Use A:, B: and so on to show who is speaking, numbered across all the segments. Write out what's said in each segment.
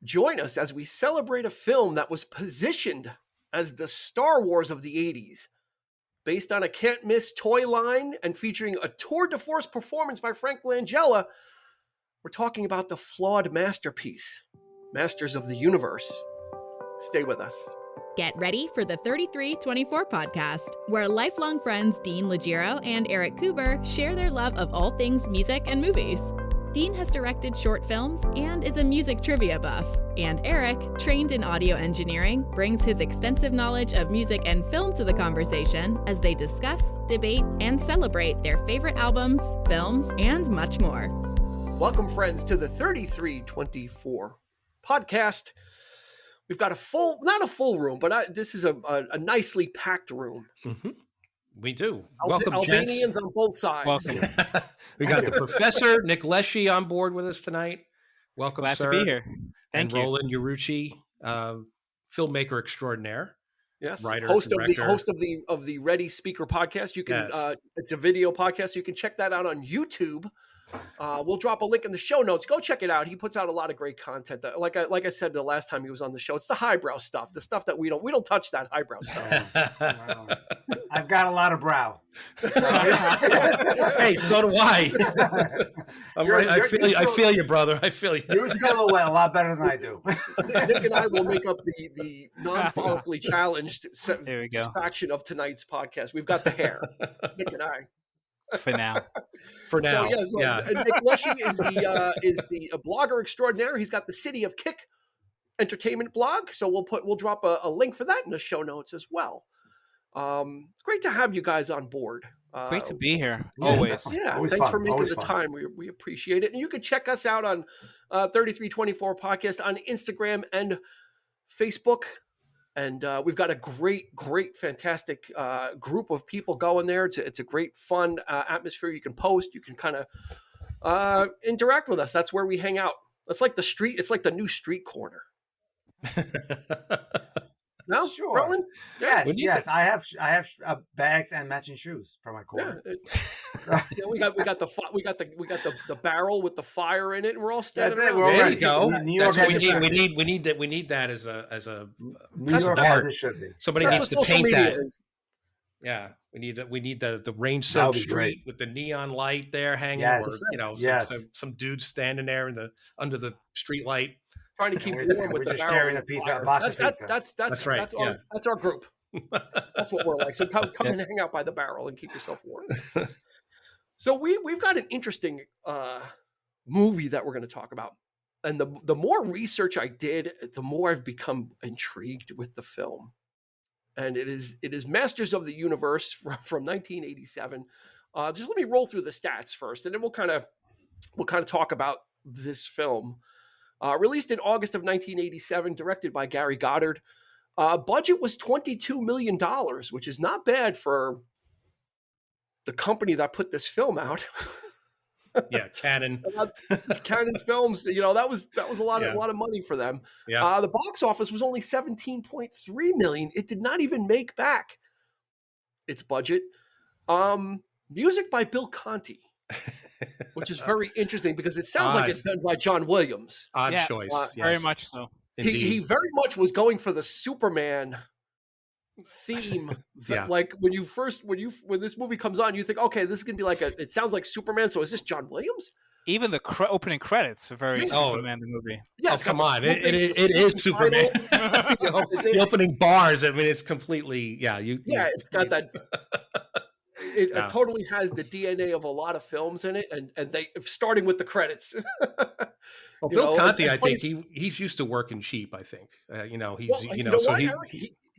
A: Join us as we celebrate a film that was positioned as the Star Wars of the 80s, based on a can't-miss toy line and featuring a tour de force performance by Frank Langella. We're talking about the flawed masterpiece, Masters of the Universe. Stay with us.
B: Get ready for the 3324 podcast, where lifelong friends Dean Legiro and Eric Kuber share their love of all things music and movies. Dean has directed short films and is a music trivia buff. And Eric, trained in audio engineering, brings his extensive knowledge of music and film to the conversation as they discuss, debate, and celebrate their favorite albums, films, and much more.
A: Welcome, friends, to the 3324 podcast. We've got not a full room, but this is a nicely packed room.
C: Mm-hmm. We do.
A: Welcome, Albanians on both sides.
C: Welcome. We got the professor, Nick Leshi, on board with us tonight. Welcome,
D: Glad
C: sir.
D: to be here. Thank
C: and
D: you.
C: Roland Uruci, filmmaker extraordinaire.
A: Yes,
C: writer,
A: host
C: director.
A: of the Ready Speaker podcast. You can it's a video podcast. You can check that out on YouTube. We'll drop a link in the show notes. Go check it out. He puts out a lot of great content. Like I said the last time he was on the show, it's the highbrow stuff, the stuff that we don't touch that highbrow stuff.
E: Wow. I've got a lot of brow.
C: Hey, so do I. I feel you, brother. I feel you.
E: You silhouette a lot better than I do.
A: Nick and I will make up the non-follically challenged faction of tonight's podcast. We've got the hair. Nick and I.
D: For now.
A: So, Nick Leshi is the blogger extraordinaire. He's got the City of Kick entertainment blog. So we'll drop a link for that in the show notes as well. It's great to have you guys on board.
D: Great to be here. Always.
A: Yeah.
E: Always
A: Thanks
E: fun.
A: for making
E: Always
A: the
E: fun.
A: time. We appreciate it. And you can check us out on 3324 podcast on Instagram and Facebook. And we've got a great, fantastic group of people going there. It's a great, fun atmosphere. You can post. You can kind of interact with us. That's where we hang out. It's like the street. It's like the new street corner. No,
E: Sure.
A: Roland?
E: Yes. I have bags and matching shoes for my corner.
A: Yeah, we got the barrel with the fire in it, and we're all standing.
E: That's it.
A: around.
E: We're all
C: There
E: ready.
C: you go.
E: New York
C: That's what
E: has a
C: we need that as a
E: New York as it should be.
C: somebody
A: That's
C: needs to
A: what social
C: paint
A: media
C: that.
A: is.
C: Yeah, we need the range
E: That
C: soaked
E: would be
C: street
E: great.
C: with the neon light there hanging,
E: Yes.
C: or
E: Yes.
C: some dudes standing there under the street light.
A: Trying to keep
E: We're
A: warm with the
E: just
A: barrel
E: sharing
A: and
E: a pizza,
A: fire.
E: a box of pizza.
A: That's
C: right,
A: That's our group. That's what we're like. So come and hang out by the barrel and keep yourself warm. So we've got an interesting movie that we're going to talk about, and the more research I did, the more I've become intrigued with the film. And it is Masters of the Universe from 1987. Just let me roll through the stats first, and then we'll kind of talk about this film. Released in August of 1987, directed by Gary Goddard. Budget was $22 million, which is not bad for the company that put this film out.
C: Yeah, Canon.
A: Canon Films, that was a lot of money for them.
C: Yeah.
A: The box office was only $17.3 million. It did not even make back its budget. Music by Bill Conti, which is very interesting because it sounds like it's done by John Williams.
C: Odd choice.
D: Very much so.
A: He very much was going for the Superman theme.
C: Yeah.
A: Like when this movie comes on, you think, okay, this is gonna be it sounds like Superman. So is this John Williams?
D: Even the opening credits are very Superman the movie.
A: Yeah,
C: come on, it is Superman. The opening bars. I mean, it's completely
A: it's got that. It totally has the DNA of a lot of films in it, and they starting with the credits.
C: Well, Bill Conti, I think he's used to working cheap. I think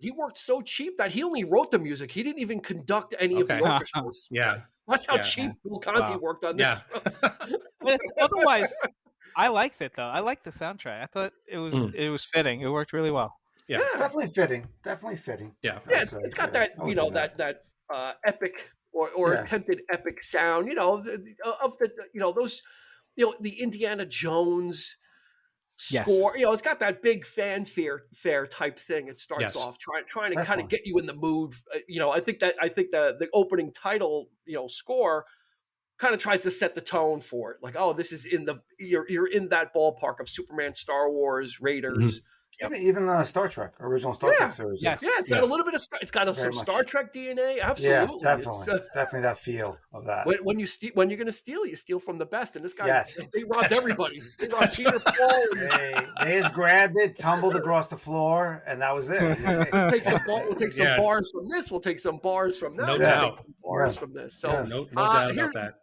A: he worked so cheap that he only wrote the music. He didn't even conduct any of the orchestras.
C: Yeah,
A: that's how cheap Bill Conti worked on this.
D: But otherwise, I liked it though. I liked the soundtrack. I thought it was fitting. It worked really well.
A: Yeah,
E: definitely fitting.
A: Yeah, it's got that that epic or attempted epic sound. Of the those the Indiana Jones score. It's got that big fanfare type thing. It starts off trying to kind of get you in the mood. I think the opening title score kind of tries to set the tone for it. Like, oh, this is you're in that ballpark of Superman, Star Wars, Raiders.
E: Even Star Trek, original Star Trek series.
D: Yes.
A: Yeah, it's got a little bit of it's got some Star Trek DNA. Absolutely,
E: Yeah, definitely, definitely that feel of that.
A: When you're going to steal, you steal from the best. And this guy,
E: Yes.
A: they robbed everybody. They robbed Peter Paul.
E: They just grabbed it, tumbled across the floor, and that was it.
A: We'll take some bars from this. We'll take some bars from that.
C: No doubt.
A: Bars from this. So
C: no doubt about that.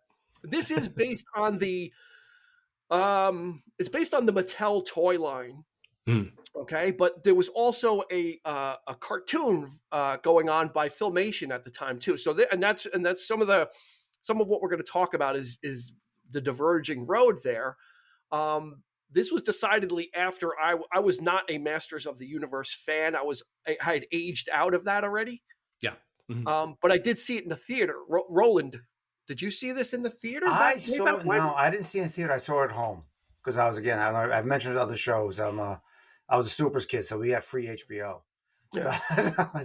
A: This is based on the it's based on the Mattel toy line. Okay, but there was also a cartoon going on by Filmation at the time too. So that's some of what we're going to talk about is the diverging road there. This was decidedly after I was not a Masters of the Universe fan. I had aged out of that already.
C: Yeah.
A: But I did see it in the theater. Roland, did you see this in the theater?
E: I didn't see it in the theater. I saw it at home because I don't know. I've mentioned other shows. I was a Supers kid, so we had free HBO. So I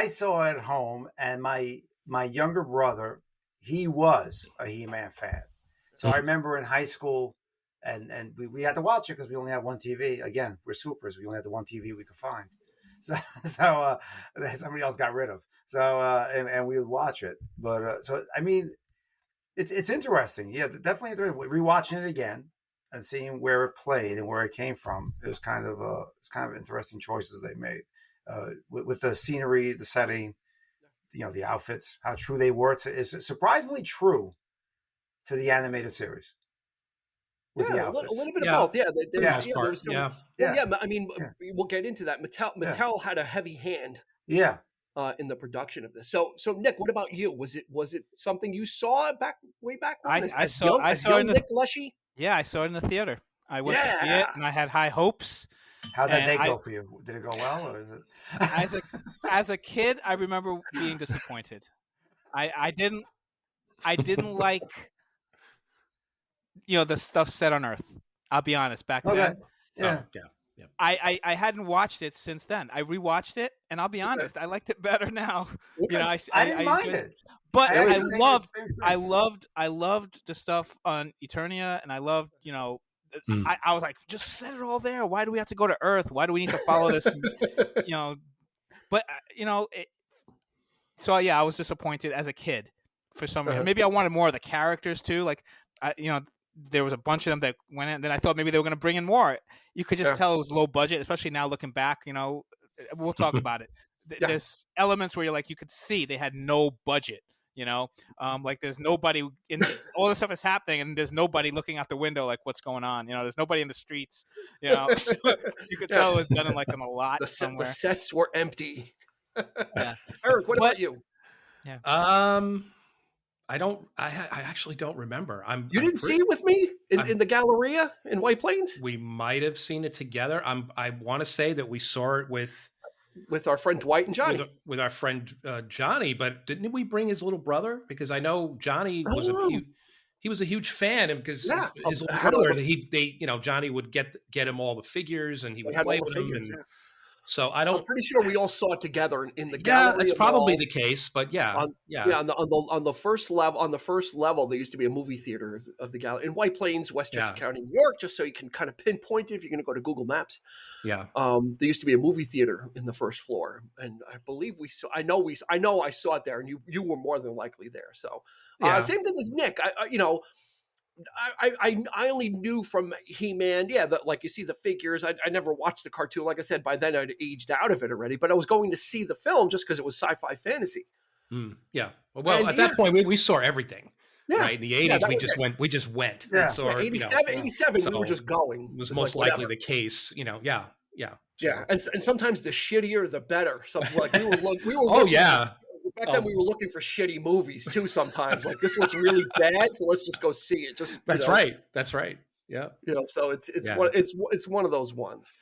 E: saw it at home, and my younger brother, he was a He-Man fan. So I remember in high school, and we had to watch it because we only had one TV. Again, we're Supers. We only had the one TV we could find. So somebody else got rid of. So and we would watch it. But so I mean, it's interesting. Yeah, definitely interesting. Rewatching it again and seeing where it played and where it came from. It was kind of interesting choices they made with the scenery, the setting, the outfits, how true they were is surprisingly true to the animated series. With the outfits.
A: A little bit of both. Yeah, I mean, we'll get into that. Mattel had a heavy hand.
E: Yeah.
A: In the production of this. So Nick, what about you? Was it something you saw way back when?
D: I saw
A: Nick Leshi?
D: Yeah, I saw it in the theater. I went to see it, and I had high hopes.
E: How'd that day go for you? Did it go well, or is it?
D: As a kid, I remember being disappointed. I didn't like the stuff set on Earth. I'll be honest. Back then,
E: yeah.
D: I hadn't watched it since then. I rewatched it, and I'll be honest, I liked it better now.
E: Okay. I didn't mind it.
D: But I loved the stuff on Eternia, and I loved, I was like, just set it all there. Why do we have to go to Earth? Why do we need to follow this? But so yeah, I was disappointed as a kid for some reason. Maybe I wanted more of the characters too. Like, there was a bunch of them that went in. Then I thought maybe they were going to bring in more. You could just tell it was low budget, especially now looking back. We'll talk about it. There's elements where you could see they had no budget. Like there's nobody all this stuff is happening, and there's nobody looking out the window like what's going on. There's nobody in the streets. So you could tell it was done in a lot somewhere.
A: The sets were empty.
D: Yeah.
A: Eric, what about you?
D: Yeah.
C: I actually don't remember.
A: You didn't see it with me in the Galleria in White Plains?
C: We might have seen it together. I want to say that we saw it with
A: our friend Dwight and Johnny.
C: With our friend Johnny, but didn't we bring his little brother? Because I know Johnny was a huge fan, and because his little brother, Johnny would get him all the figures, and he would play with him. So I'm
A: pretty sure we all saw it together in the gallery.
C: Yeah, that's probably the case. But on
A: the first level, there used to be a movie theater of the gallery in White Plains, Westchester County, New York. Just so you can kind of pinpoint it if you're going to go to Google Maps.
C: Yeah.
A: There used to be a movie theater in the first floor, and I believe we saw. I know I saw it there, and you were more than likely there. So same thing as Nick. I only knew from He-Man, like you see the figures. I never watched the cartoon. Like I said, by then I'd aged out of it already. But I was going to see the film just because it was sci-fi fantasy.
C: Yeah. Well, at that point, we saw everything. Yeah. Right. In the 80s, we just went.
A: Yeah.
C: Saw,
A: 87, we were just going.
C: It was most likely the case. Yeah.
A: Yeah. And sometimes the shittier, the better. Something like we were.
C: Oh yeah.
A: Back then, we were looking for shitty movies too. Sometimes, like this looks really bad, so let's just go see it. That's
C: right. That's right. Yeah.
A: So it's one of those ones.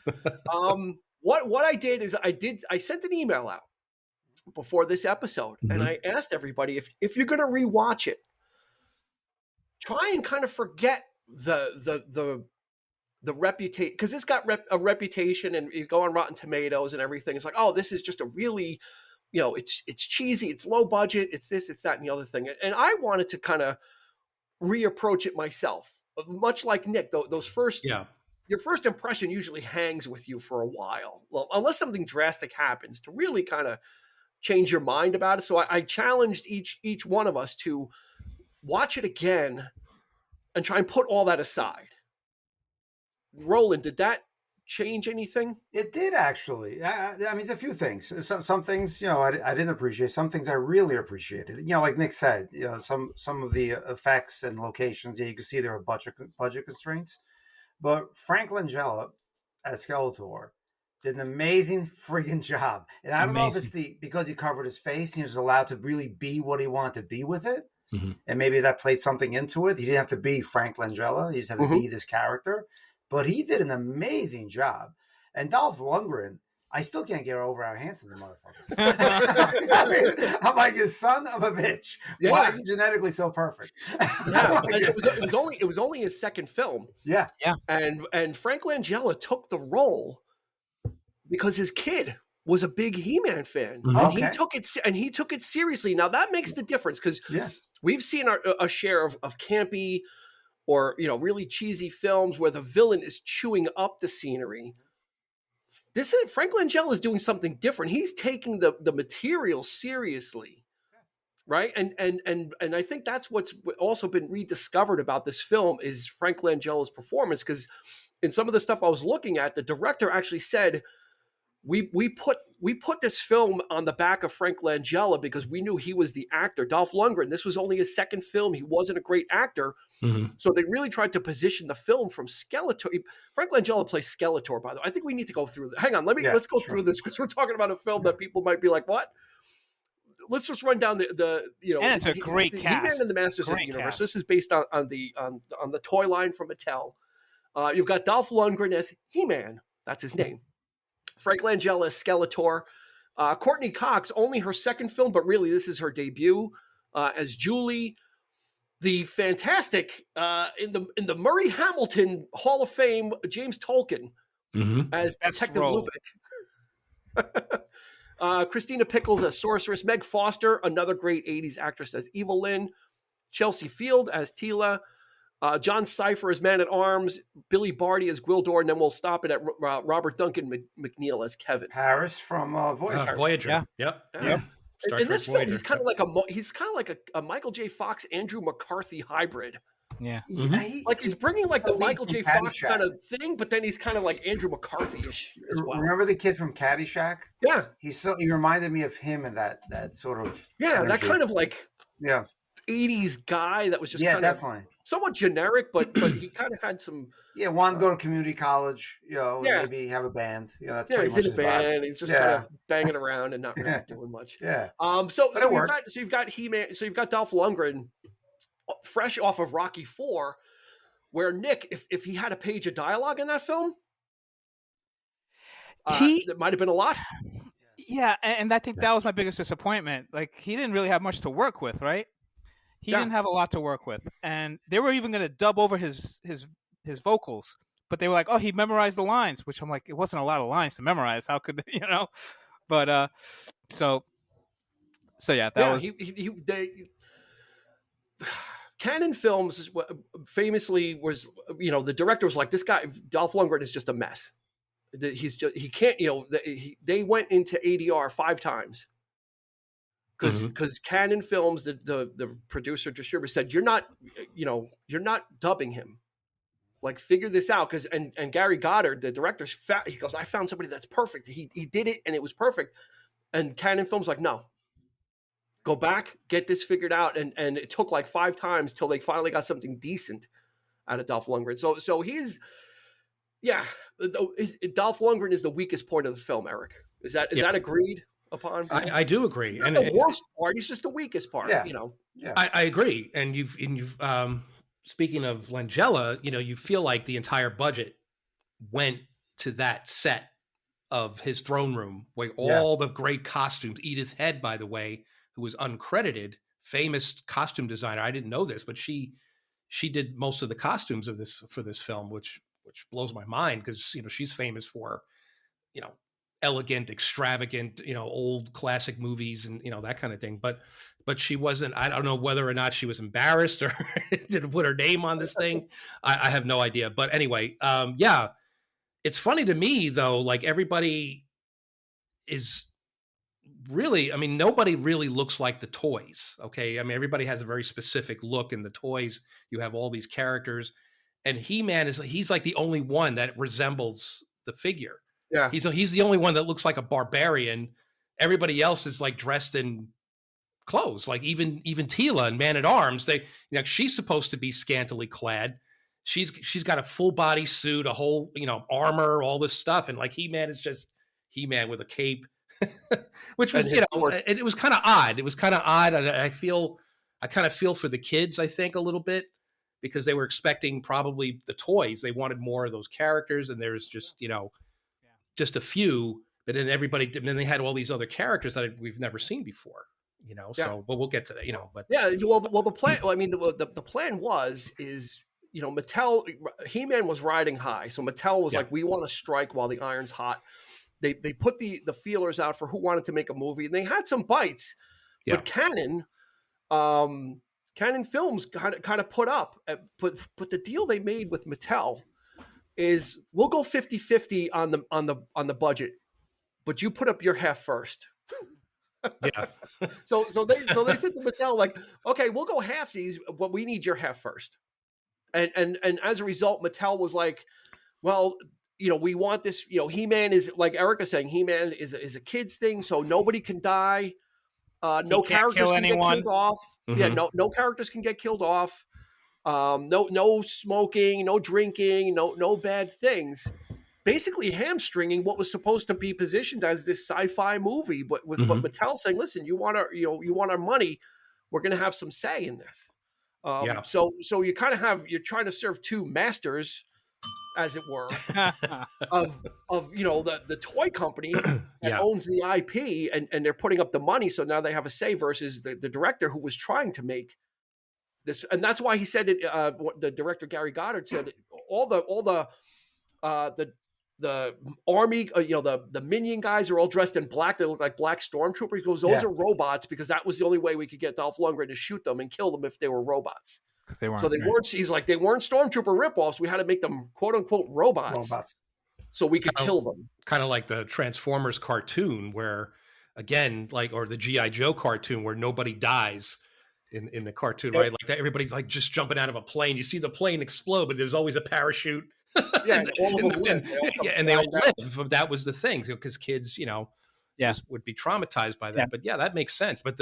A: What I did is I sent an email out before this episode, and I asked everybody if you're going to rewatch it, try and kind of forget the reputation, because it's got a reputation, and you go on Rotten Tomatoes and everything. It's like, oh, this is just a really it's cheesy, it's low budget, it's this, it's that, and the other thing. And I wanted to kind of reapproach it myself, much like Nick. Those first, your first impression usually hangs with you for a while, unless something drastic happens to really kind of change your mind about it. So I challenged each one of us to watch it again and try and put all that aside. Roland, did that change anything?
E: It did, actually. I mean, it's a few things. Some things, I didn't appreciate. Some things I really appreciated. Like Nick said, some of the effects and locations, you can see there are budget constraints. But Frank Langella as Skeletor did an amazing friggin' job. And I don't know if it's because he covered his face, he was allowed to really be what he wanted to be with it. Mm-hmm. And maybe that played something into it. He didn't have to be Frank Langella. He just had to be this character. But he did an amazing job. And Dolph Lundgren, I still can't get over how handsome the motherfucker is. I mean, I'm like, you son of a bitch. Yeah. Why are you genetically so perfect?
A: Yeah. it was only his second film.
E: Yeah.
D: Yeah.
A: And Frank Langella took the role because his kid was a big He-Man fan.
E: Okay.
A: And he took it seriously. Now that makes the difference, because we've seen a share of campy or really cheesy films where the villain is chewing up the scenery. Frank Langella is doing something different. He's taking the material seriously, right? And I think that's what's also been rediscovered about this film is Frank Langella's performance, because in some of the stuff I was looking at, the director actually said, we put this film on the back of Frank Langella because we knew he was the actor. Dolph Lundgren, this was only his second film. He wasn't a great actor. Mm-hmm. So they really tried to position the film from Skeletor. Frank Langella plays Skeletor, by the way. I think we need to go through hang on, let's go through this, because we're talking about a film that people might be like, what? Let's just run down the
D: and it's a great cast.
A: He-Man and the Masters of the Universe. This is based on the toy line from Mattel. You've got Dolph Lundgren as He-Man. That's his name. Frank Langella as Skeletor. Courtney Cox, only her second film, but really this is her debut as Julie. The fantastic in the Murray Hamilton Hall of Fame, James Tolkien as Detective Lubick. Christina Pickles as Sorceress. Meg Foster, another great 80s actress, as Evelyn. Chelsea Field as Tila. John Cipher as Man-at-Arms, Billy Barty as Gwildor, and then we'll stop it at Robert Duncan McNeil as Kevin
E: Harris from Voyager.
C: Voyager. Yeah.
A: In this film, he's kind of like a Michael J. Fox, Andrew McCarthy hybrid.
D: Yeah,
A: he's bringing like the Michael J. Fox kind of thing, but then he's kind of like Andrew McCarthy-ish as well.
E: Remember the kid from Caddyshack?
A: Yeah,
E: he reminded me of him and that sort of
A: energy. That kind of like 80s guy that was just kind
E: definitely.
A: Of somewhat generic, but he kind of had some.
E: Yeah, wanted to go to community college, maybe have a band. That's pretty
A: he's
E: much
A: in a band.
E: Vibe.
A: He's just kind of banging around and not really doing much.
E: Yeah.
A: So you've got He-Man. So you've got Dolph Lundgren, fresh off of Rocky IV, where Nick, if he had a page of dialogue in that film, it might have been a lot.
D: Yeah, and I think that was my biggest disappointment. Like, he didn't really have much to work with, right? He didn't have a lot to work with, and they were even going to dub over his vocals, but they were like, "Oh, he memorized the lines," which I'm like, it wasn't a lot of lines to memorize. How could But so yeah, that was.
A: Canon Films famously was, the director was like, this guy Dolph Lundgren is just a mess. He can't. They went into ADR 5 times. Because Canon Films, the producer distributor, said, you're not dubbing him. Like, figure this out. And Gary Goddard, the director, he goes, I found somebody that's perfect. He did it and it was perfect. And Canon Films like, no, go back, get this figured out. And it took like 5 times till they finally got something decent out of Dolph Lundgren. So he's, Dolph Lundgren is the weakest point of the film, Eric. Is that agreed upon?
C: I do agree.
A: And the worst part, he's just the weakest part.
E: Yeah.
C: Yeah. I agree. And you've speaking of Langella, you feel like the entire budget went to that set of his throne room, where all the great costumes. Edith Head, by the way, who was uncredited, famous costume designer. I didn't know this, but she did most of the costumes for this film, which blows my mind, because she's famous for elegant, extravagant, old classic movies and, that kind of thing. But she wasn't, I don't know whether or not she was embarrassed or didn't put her name on this thing. I have no idea. But anyway, yeah, it's funny to me though, like everybody is really, nobody really looks like the toys. Okay. Everybody has a very specific look in the toys. You have all these characters, and He-Man he's like the only one that resembles the figure.
A: Yeah.
C: He's the only one that looks like a barbarian. Everybody else is like dressed in clothes, like even Teela and Man-at-Arms. She's supposed to be scantily clad. She's got a full body suit, a whole, armor, all this stuff. And like He-Man is just He-Man with a cape, which was, it was kind of odd. It was kind of odd. I kind of feel for the kids, I think, a little bit, because they were expecting probably the toys. They wanted more of those characters, and there's just, just a few, but then then they had all these other characters that we've never seen before, so, but we'll get to that, but
A: yeah. Well, the plan, the plan is, Mattel, He-Man was riding high. So Mattel was like, we want to strike while the iron's hot. They put the feelers out for who wanted to make a movie, and they had some bites, but Canon Films kind of put the deal they made with Mattel is, we'll go 50-50 on the budget, but you put up your half first.
C: Yeah.
A: So they said to Mattel, like, okay, we'll go halfsies, but we need your half first. And as a result, Mattel was like, well, we want this, He-Man is, like Erica saying, He-Man is a kid's thing, so nobody can die. No characters can get killed off. Mm-hmm. Yeah, no characters can get killed off. No smoking, no drinking, no bad things. Basically hamstringing what was supposed to be positioned as this sci-fi movie, but with Mattel saying, listen, you want our money, we're going to have some say in this. So you kind of you're trying to serve two masters, as it were, of the toy company that owns the IP, and they're putting up the money, so now they have a say, versus the director who was trying to make this. And that's why he said it, the director Gary Goddard said all the army, the minion guys are all dressed in black. They look like black stormtroopers. He goes, those are robots, because that was the only way we could get Dolph Lundgren to shoot them and kill them if they were robots.
D: They weren't,
A: so they weren't. He's like, they weren't stormtrooper ripoffs. We had to make them quote unquote robots. So we could kill them. Kind
C: of like the Transformers cartoon, where again, or the G.I. Joe cartoon, where nobody dies in the cartoon, right? Like that, everybody's like just jumping out of a plane. You see the plane explode, but there's always a parachute.
A: Yeah,
C: and they all live. That was the thing, because kids, would be traumatized by that. But yeah, that makes sense. But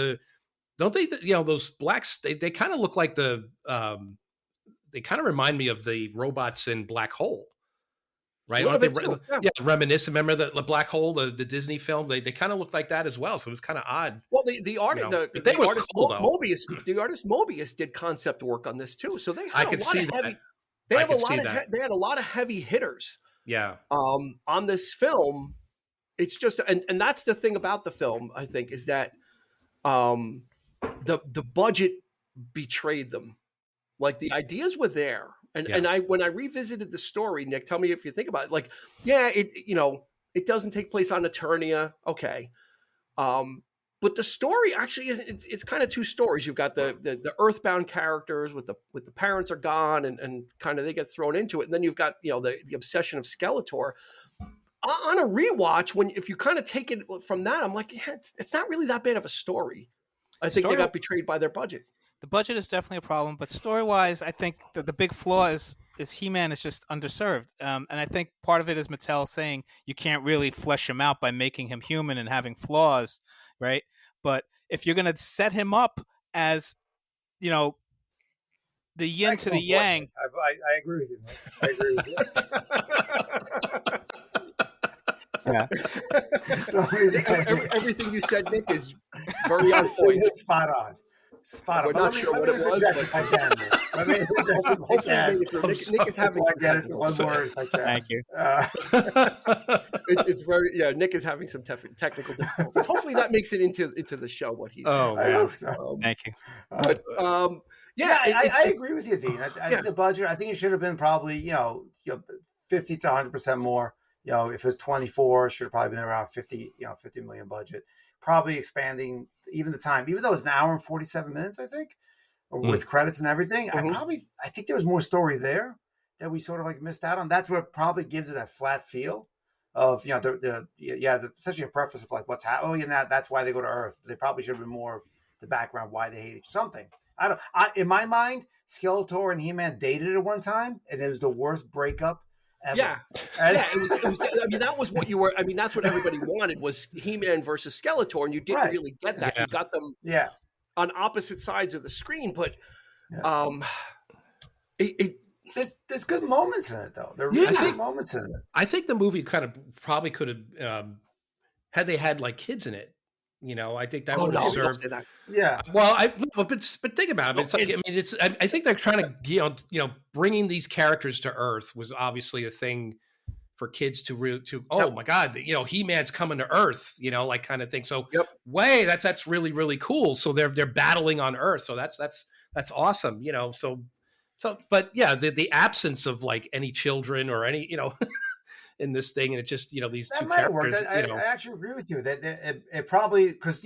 C: don't they, those blacks, they kind of look like they kind of remind me of the robots in Black Hole, right? Reminiscent. Remember the Black Hole, the Disney film? They kind of look like that as well. So it was kind of odd.
A: Well, the artist Mobius did concept work on this too. So they had They had a lot of heavy hitters.
C: Yeah.
A: On this film, it's just, and that's the thing about the film, I think, is that the budget betrayed them. Like, the ideas were there, and when I revisited the story, Nick, tell me if you think about it. Like, it doesn't take place on Eternia, okay, but the story actually isn't. It's kind of two stories. You've got the Earthbound characters with the parents are gone, and kind of they get thrown into it, and then you've got the obsession of Skeletor. On a rewatch, if you kind of take it from that, I'm like, it's not really that bad of a story. I think they got betrayed by their budget.
D: The budget is definitely a problem, but story-wise, I think the big flaw is He-Man is just underserved. And I think part of it is Mattel saying you can't really flesh him out by making him human and having flaws, right? But if you're going to set him up as, the yin to the yang.
E: I agree with you, Nick. I agree with you.
D: Yeah.
A: Everything you said, Nick, is very on point.
E: Spot on.
A: We're not sure what it was, but hopefully Nick is having.
E: I get it to one word.
D: Thank you.
A: It's very Nick is having some technical difficulties. Hopefully that makes it into the show. What he's.
E: I hope so.
D: Thank you.
A: But
E: I agree with you, Dean. I think the budget. I think it should have been probably 50 to 100% more. if it was 24, should have probably been around 50, 50 million budget. Probably expanding even the time, even though it's an hour and 47 minutes, I think, with credits and everything. I think there was more story there that we sort of like missed out on. That's what probably gives it that flat feel of, essentially a preface of like what's happening. Oh, that's why they go to Earth. They probably should have been more of the background, why they hate something. In my mind, Skeletor and He-Man dated at one time, and it was the worst breakup ever.
A: Yeah. It was, I mean, that was what you were. I mean, that's what everybody wanted was He-Man versus Skeletor, and you didn't really get that.
C: Yeah.
A: You got them on opposite sides of the screen, but
E: there's good moments in it, though. There are really good moments in it.
C: I think the movie kind of probably could have, had they had like kids in it. I think that would have served.
E: Yeah.
C: Well, but think about it. It's like, I mean, I think they're trying to, bringing these characters to Earth was obviously a thing for kids oh my God, He-Man's coming to Earth, like kind of thing. So that's really, really cool. So they're battling on Earth. So that's awesome. But yeah, the absence of like any children or any, in this thing, and it just these
E: that
C: two
E: might have worked.
C: characters.
E: I actually agree with you that it probably, because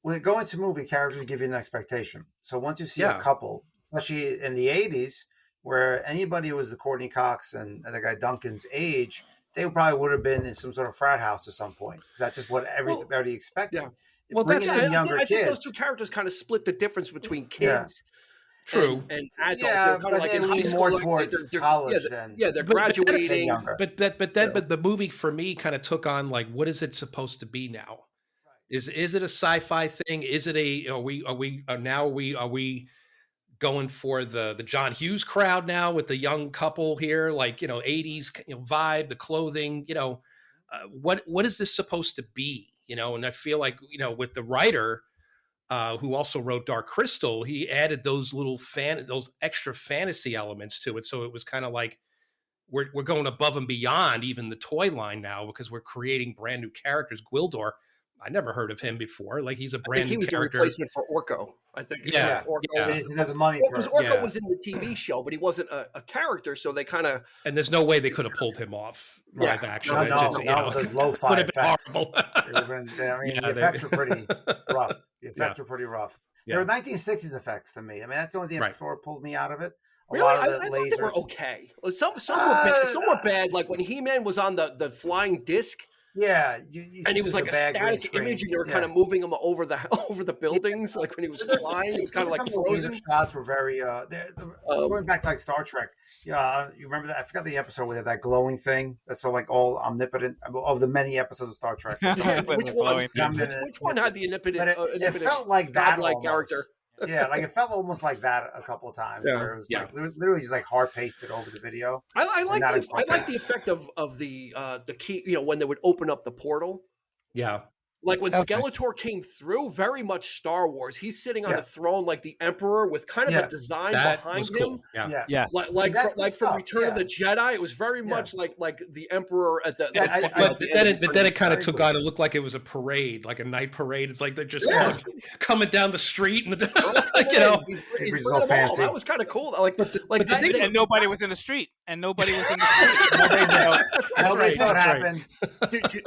E: when it go into movie, characters give you an expectation. So once you see a couple, especially in the 80s, where anybody who was the Courtney Cox and the guy Duncan's age, they probably would have been in some sort of frat house at some point, because that's just what everybody expected.
A: Yeah.
E: Well, that's younger
A: I
E: kids.
A: think those two characters kind of split the difference between kids.
C: True.
A: And adults.
E: Yeah,
A: but
E: like they lean more towards college than.
A: Yeah, they're graduating.
C: But the movie for me kind of took on like, what is it supposed to be now? Right. Is it a sci-fi thing? Is it are we going for the John Hughes crowd now with the young couple here, like 80s vibe, the clothing, what is this supposed to be? And I feel like with the writer. Who also wrote Dark Crystal, he added those those extra fantasy elements to it. So it was kind of like we're going above and beyond even the toy line now, because we're creating brand new characters. Gwildor, I never heard of him before. Like he's a brand new character.
A: He was the replacement for Orko. I think.
E: Orko money for
A: Orko was in the TV show, but he wasn't a character, so they kind of.
C: And there's no way they could have pulled him off live action.
E: No, those lo-fi effects.
C: The
E: effects were pretty rough. The effects were pretty rough. They were 1960s effects to me. I mean, that's the only thing that sort of pulled me out of it. A lot of the lasers.
A: They were okay. Some were bad. Like when He-Man was on the flying disc.
E: Yeah,
A: and he was like a static image, and you were kind of moving him over the buildings, like when he was flying. It was kind of like frozen.
E: Shots were very. Going back to like Star Trek. Yeah, you remember that? I forgot the episode where they had that glowing thing. That's so like all omnipotent of the many episodes of Star Trek.
A: Which one had the omnipotent?
E: It felt like that
A: character.
E: Yeah, like it felt almost like that a couple of times.
A: Yeah.
E: Where it was like literally just like hard pasted over the video.
A: I like the effect of the key. When they would open up the portal.
C: Yeah.
A: Like when Skeletor came through, very much Star Wars. He's sitting on the throne like the Emperor with kind of a design behind him.
C: Cool.
E: Yeah.
D: Yes.
A: Like from Return of the Jedi, it was very much like the Emperor at the.
C: But then it kind of took on. It looked like it was a parade, like a night parade. It's like they're just coming down the street, and
E: he's so fancy.
A: That was kind of cool.
D: And nobody was in the street. Nobody
E: saw it happen.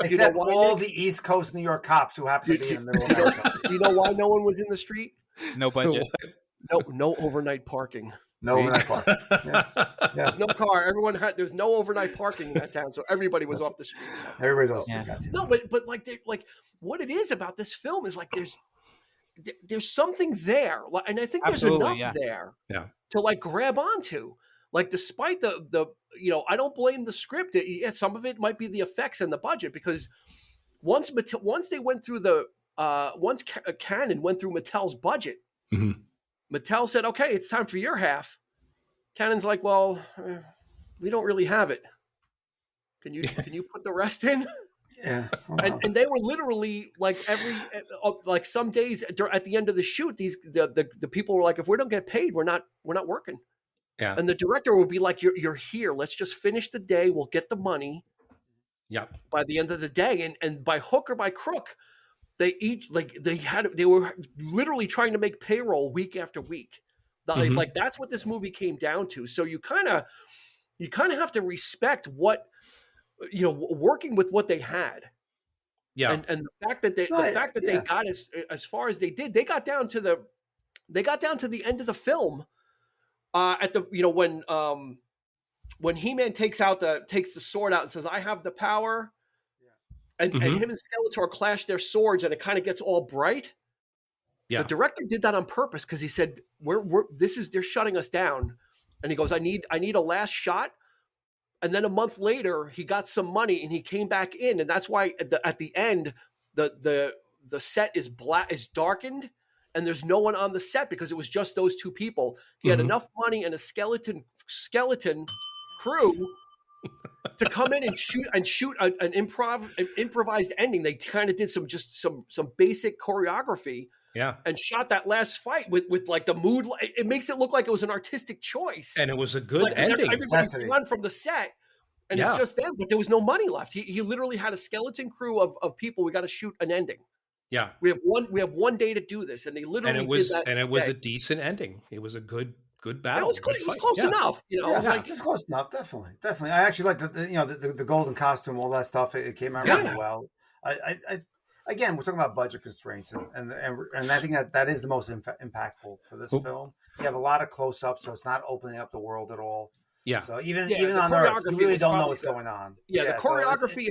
E: Except all the East Coast New York cops who happen to be in the middle of America.
A: Do you know why no one was in the street?
D: No budget.
A: No overnight parking.
E: No overnight parking.
A: There's no car. There's no overnight parking in that town, so everybody was off the street.
E: Everybody's off the street.
A: No, but like what it is about this film is like there's something there, and I think there's enough there to like grab onto. Like despite the I don't blame the script. Some of it might be the effects and the budget, because once they went through once Canon went through Mattel's budget, Mattel said, "Okay, it's time for your half." Canon's like, "Well, we don't really have it. Can you put the rest in?"
E: Yeah,
A: and they were literally like like some days at the end of the shoot, the people were like, "If we don't get paid, we're not working."
C: Yeah.
A: And the director would be like, "You're here. Let's just finish the day. We'll get the money."
C: Yeah.
A: By the end of the day, and by hook or by crook, they were literally trying to make payroll week after week. Like that's what this movie came down to. So you kind of have to respect what working with what they had.
C: Yeah.
A: And the fact that they they got as far as they did, they got down to the end of the film at the when He-Man takes the sword out and says, "I have the power." And him and Skeletor clash their swords and it kind of gets all bright. Yeah. The director did that on purpose because he said, they're shutting us down. And he goes, I need a last shot. And then a month later, he got some money and he came back in. And that's why at the end, the set is darkened and there's no one on the set because it was just those two people. He had enough money and a skeleton crew to come in and shoot an improvised ending. They kind of did some basic choreography. Yeah, and shot that last fight with like the mood. It makes it look like it was an artistic choice,
C: and it was a good ending.
A: Everybody's gone from the set, and it's just them. But there was no money left. He literally had a skeleton crew of people. We got to shoot an ending. Yeah, we have one day to do this, and they literally did that.
C: And it was a decent ending. It was a good battle.
A: It was close enough.
E: It's close enough. Definitely. I actually like the golden costume, all that stuff. It came out really well. Again, we're talking about budget constraints, and I think that is the most impactful for this film. You have a lot of close-ups, so it's not opening up the world at all. Yeah. So even on Earth, you really don't know what's going on.
A: Yeah, the choreography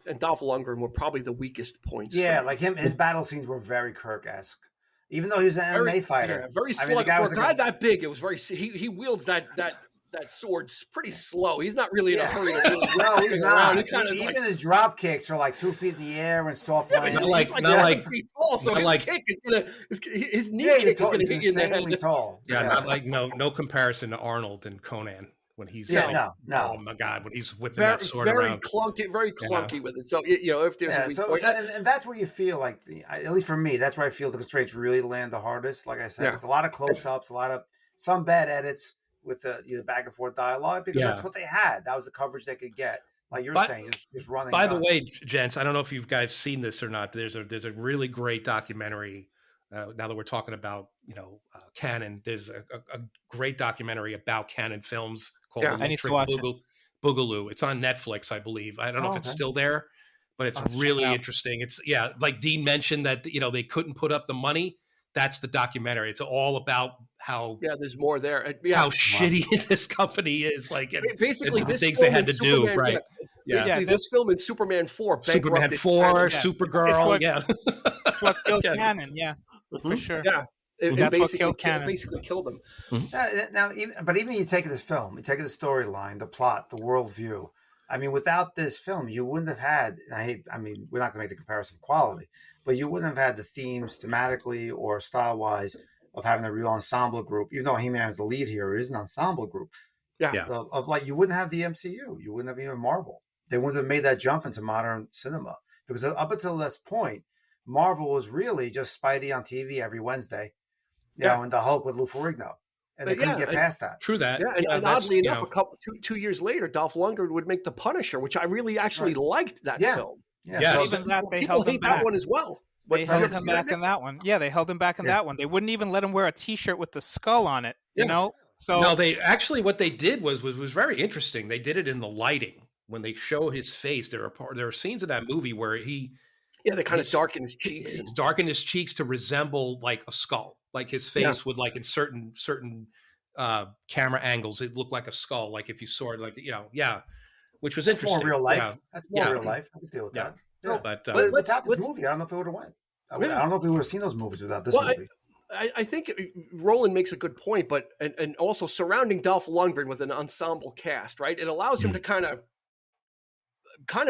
A: and Dolph Lundgren were probably the weakest points.
E: Yeah, like his battle scenes were very Kirk-esque. Even though he was an MMA fighter.
A: Yeah, very slow. For a guy that big, it was very. He wields that sword pretty slow. He's not really in a hurry to really.
E: No, he's not. Even his drop kicks are like 2 feet in the air and soft landing.
A: He's like 7 feet tall, so his kick is gonna his knee kick is gonna hit you in the head.
E: Tall.
C: Yeah, not like no comparison to Arnold and Conan when he's
E: no.
C: Oh my God, when he's whipping that sword around.
A: Very clunky with it. So if there's a weak point,
E: and that's where you feel like at least for me, that's where I feel the constraints really land the hardest. Like I said, it's a lot of close-ups, some bad edits with the back and forth dialogue because that's what they had. That was the coverage they could get. Like you're saying, just running.
C: By the way, gents, I don't know if you guys seen this or not. There's a really great documentary. Now that we're talking about canon, there's a great documentary about canon films called
D: I need to watch
C: Boogaloo. It's on Netflix, I believe. I don't know if it's still there, but it's really interesting. It's like Dean mentioned that they couldn't put up the money. That's the documentary. It's all about how
A: there's more there.
C: How shitty this company is. Like
A: basically,
C: the things they had to do, right?
A: This film and Superman 4,
C: Superman 4, Supergirl,
D: That's what killed canon, for sure.
A: Yeah,
D: that's what killed canon.
A: Basically killed them.
E: Now, even you take this film, you take the storyline, the plot, the worldview. I mean, without this film, you wouldn't have had. We're not going to make the comparison of quality, but you wouldn't have had the themes thematically or style-wise of having a real ensemble group. Even though He-Man is the lead here, it is an ensemble group. Yeah. Of like, you wouldn't have the MCU. You wouldn't have even Marvel. They wouldn't have made that jump into modern cinema because up until this point, Marvel was really just Spidey on TV every Wednesday, and the Hulk with Lou Ferrigno. And they couldn't get past that.
C: True that.
A: Yeah, and oddly enough, two years later, Dolph Lundgren would make The Punisher, which I really actually liked that film.
E: Yeah,
D: so even that they held him back.
A: That one as well.
D: They held him back in that one. Yeah, they held him back in that one. They wouldn't even let him wear a T-shirt with the skull on it. You know. So
C: no, they actually what they did was very interesting. They did it in the lighting when they show his face. There are scenes in that movie where they
A: kind of darken his cheeks.
C: It's darkened his cheeks to resemble like a skull. Like his face would like in certain camera angles, it looked like a skull. Like if you saw it, which was interesting.
E: More real life. That's more real life. I can deal with that. Yeah.
C: But
E: without this movie, I don't know if it would have went. I don't know if we would have seen those movies without this movie.
A: I think Roland makes a good point, but and also surrounding Dolph Lundgren with an ensemble cast, right? It allows him to kind of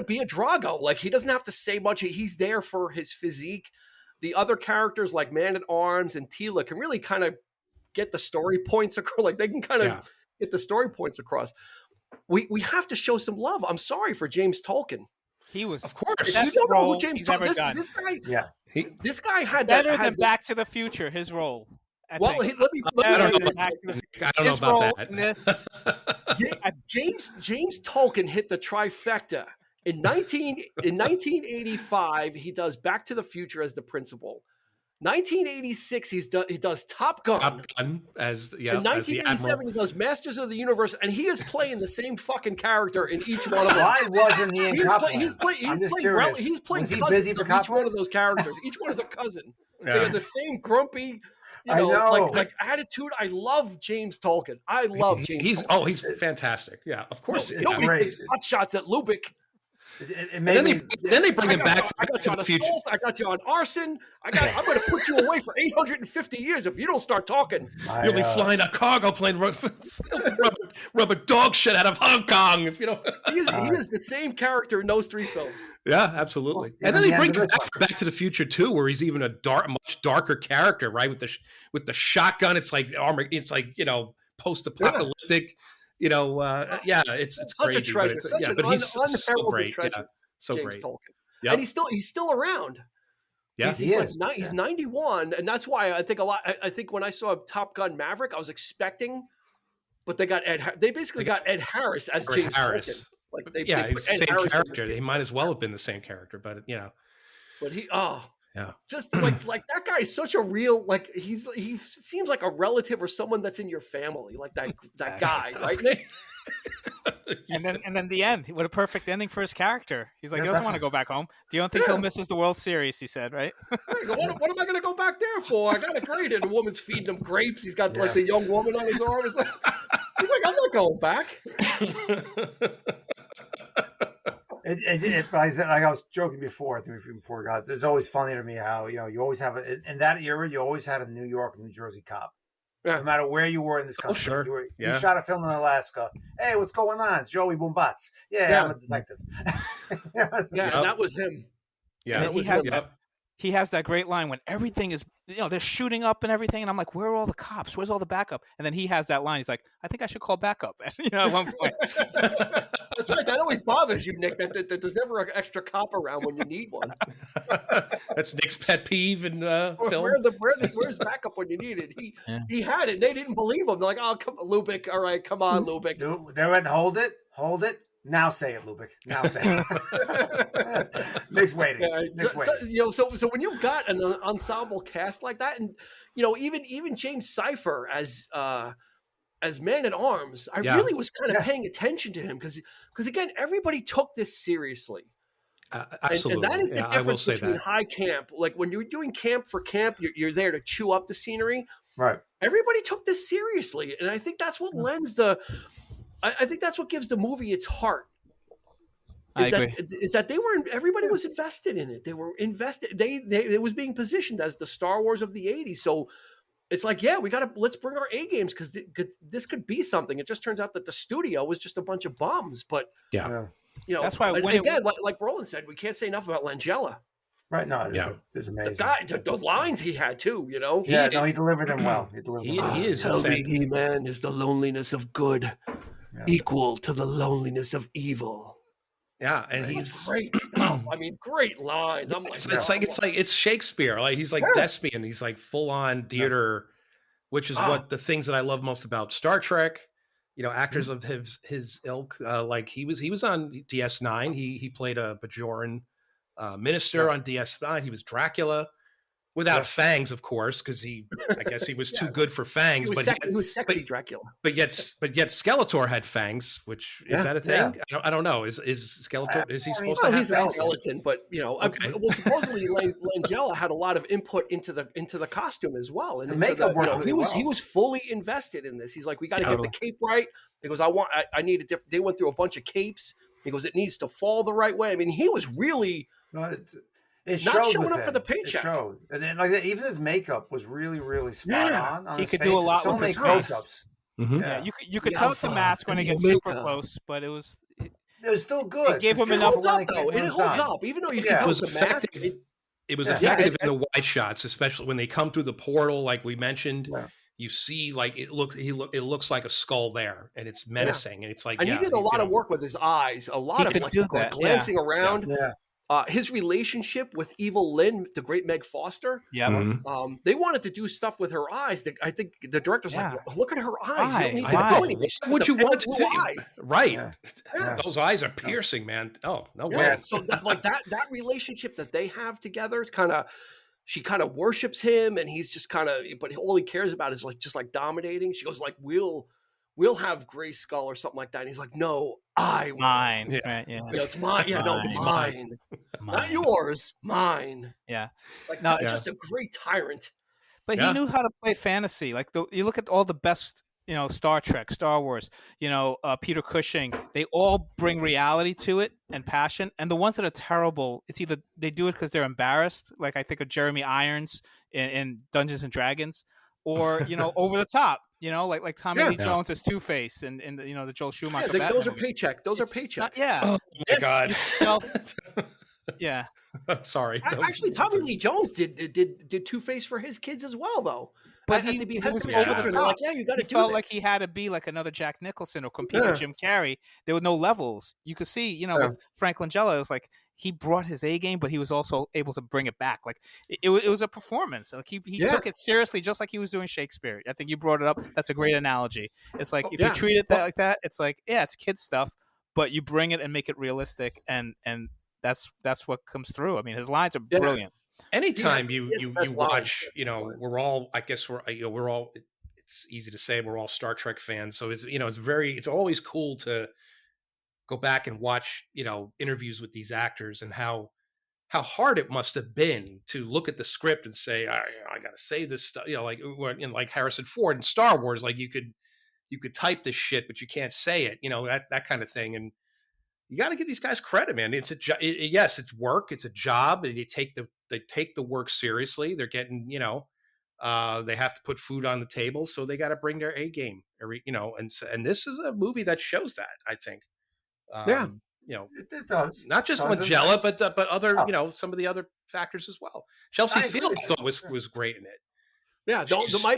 A: be a Drago. Like he doesn't have to say much. He's there for his physique. The other characters like Man-at-Arms and Tila can really kind of get the story points across. Like they can kind of get the story points across. We have to show some love. I'm sorry for James Tolkien.
D: He was,
C: of course,
D: best role James he's ever done.
A: This guy, this guy had
D: better than Back to the Future. His role.
C: I don't know about
A: that. James Tolkien hit the trifecta. In 1985, he does Back to the Future as the principal. 1986, he does Top Gun.
C: Top Gun as
A: In 1987, he does Masters of the Universe, and he is playing the same fucking character in each one of them.
E: Why wasn't he in Copland?
A: He's playing
E: Was he
A: cousins
E: busy for
A: of each one
E: Copland?
A: of those characters. Each one is a cousin.
C: Yeah.
A: They have the same grumpy,
E: I know.
A: like attitude. I love James Tolkien. I love James.
C: He's fantastic. Yeah, of course.
A: Nobody takes pot shots at Lubick.
C: Then they bring him back.
A: I got you on assault. I got you on arson. I'm going to put you away for 850 years if you don't start talking.
C: You'll be flying a cargo plane, rubber dog shit out of Hong Kong. If you don't.
A: He is the same character in those 3 films.
C: Yeah, absolutely. And then they bring him back to the Future too, where he's even a much darker character, right? With the shotgun, it's like armor. It's like post-apocalyptic. It's
A: such
C: crazy,
A: a treasure.
C: but he's so great.
A: Treasure.
C: Yeah, so
A: James
C: great.
A: Tolkien.
C: Yep.
A: And he's still around.
C: Yeah,
A: he's 91, and that's why I think I think when I saw Top Gun Maverick, I was expecting, but they basically got Ed Harris as James Tolkien. Like
C: he's the same character. He might as well have been the same character, but
A: But he
C: yeah.
A: Just like that guy is such a real, like he seems like a relative or someone that's in your family, like that guy, right?
D: And then the end. What a perfect ending for his character. He's like, he doesn't want to go back home. Do you don't think he'll miss the World Series? He said, right?
A: What am I going to go back there for? I got a great. And the woman's feeding him grapes. He's got like the young woman on his arm. He's like, I'm not going back.
E: Like I was joking before, I think before God, it's always funny to me how you always have in that era you always had a New York, New Jersey cop. Yeah. No matter where you were in this country,
C: sure.
E: You shot a film in Alaska. Hey, what's going on? It's Joey Boombatz. Yeah, I'm a detective.
A: And that was him.
D: Yeah, and he has that great line when everything is, they're shooting up and everything, and I'm like, where are all the cops? Where's all the backup? And then he has that line. He's like, I think I should call backup. At one point.
A: That's right. That always bothers you, Nick. That there's never an extra cop around when you need one.
C: That's Nick's pet peeve in film.
A: Where's backup when you need it? He had it. They didn't believe him. They're like, oh, come on, Lubick. All right, come on, Lubick.
E: They went, hold it. Now say it, Lubick. Now say it. Nick's waiting. Nick's waiting.
A: So when you've got an ensemble cast like that, and even James Cypher as Man at Arms, I really was kind of paying attention to him because again, everybody took this seriously.
C: Absolutely,
A: and that is the difference between high camp. Like when you're doing camp for camp, you're there to chew up the scenery.
E: Right.
A: Everybody took this seriously, and I think that's what lends I think that's what gives the movie its heart. Is that everybody was invested in it. They were invested. It was being positioned as the Star Wars of the 80s. So it's like, let's bring our A games because this could be something. It just turns out that the studio was just a bunch of bums. But
D: that's why
A: like Roland said, we can't say enough about Langella.
E: Right? No, it's amazing.
A: The lines he had too.
E: He delivered them well.
A: He is. Tell me, E-Man, is the loneliness of good equal to the loneliness of evil?
C: Yeah, and he's
A: great stuff. I mean, great lines. I'm like,
C: it's Shakespeare. Like he's like thespian. He's like full on theater, which is what the things that I love most about Star Trek. Actors of his ilk. Like he was on DS9. He played a Bajoran minister on DS9. He was Dracula. Without fangs, of course, because I guess he was too good for fangs.
A: He was sexy Dracula.
C: But yet Skeletor had fangs, which is that a thing? Yeah. I don't know. Is Skeletor? Is he supposed to have?
A: He's a skeleton, but okay. Well, supposedly Langella had a lot of input into the costume as well, and
E: the makeup worked really well.
A: He was fully invested in this. He's like, we got to get the cape right. He goes, I need a different. They went through a bunch of capes. He goes, it needs to fall the right way. I mean, he was really.
E: It
A: not
E: showed
A: showing
E: with
A: up
E: him.
A: For the paycheck.
E: It showed. And then even his makeup was really, really spot on
D: he
E: his
D: could
E: face.
D: do a lot
E: so
D: with
E: many
D: his
E: close-ups.
C: Mm-hmm.
D: Yeah, you could tell it's the mask when it gets super close, but it was
E: still good.
D: It gave him enough.
A: It holds up, even though you can tell it's the mask.
C: It was effective in the wide shots, especially when they come through the portal, like we mentioned. Yeah. You see, like it looks like a skull there, and it's menacing, and it's like.
A: And he did a lot of work with his eyes, a lot of glancing around.
E: Yeah.
A: His relationship with Evil Lynn, the great Meg Foster.
D: Yeah.
C: Mm-hmm.
A: They wanted to do stuff with her eyes. I think the director's like, look at her eyes. You don't need to do anything.
C: What you want to do?
A: Eyes.
C: Right. Yeah. Those eyes are piercing, man. Oh, no way.
A: So that relationship that they have together kind of she kind of worships him, and he's just kind of, but all he cares about is like just like dominating. She goes like, we'll have Grayskull or something like that. And he's like, no, I will.
D: Mine.
C: Yeah.
D: Right, yeah.
A: You know, it's mine. Yeah, no, it's mine. Not yours, mine.
D: Yeah.
A: Like,
D: No,
A: just a great tyrant.
D: But he knew how to play fantasy. Like you look at all the best, Star Trek, Star Wars, Peter Cushing. They all bring reality to it and passion. And the ones that are terrible, it's either they do it because they're embarrassed. Like I think of Jeremy Irons in Dungeons and Dragons, or over the top. Like Tommy Lee Jones as Two-Face and the Joel Schumacher.
A: Those are paycheck. Those are paychecks.
D: Yeah.
C: Oh my God.
D: Yeah.
C: I'm sorry.
A: Actually, Tommy Lee Jones did Two-Face for his kids as well, though.
D: But
A: he was
D: over
A: the top. Like, yeah, you got to do
D: felt
A: this.
D: like he had to be like another Jack Nicholson or compete with Jim Carrey. There were no levels. You could see, with Frank Langella, it was like he brought his A game, but he was also able to bring it back. Like it was a performance. Like he took it seriously, just like he was doing Shakespeare. I think you brought it up. That's a great analogy. It's like if you treat it like that, it's like it's kid stuff, but you bring it and make it realistic, and that's what comes through. I mean, his lines are brilliant.
C: Anytime you watch, we're all, I guess we're all, it's easy to say we're all Star Trek fans. So it's always cool to go back and watch, interviews with these actors and how hard it must have been to look at the script and say, I got to say this stuff, like Harrison Ford in Star Wars, like you could type this shit, but you can't say it, that kind of thing. And you got to give these guys credit, man. It's yes, it's work. It's a job. They take the work seriously. They're getting, they have to put food on the table, so they got to bring their A game. And this is a movie that shows that. I think,
E: it does.
C: Not just Langella, but other, some of the other factors as well. Chelsea Field I thought was great in it.
A: Yeah,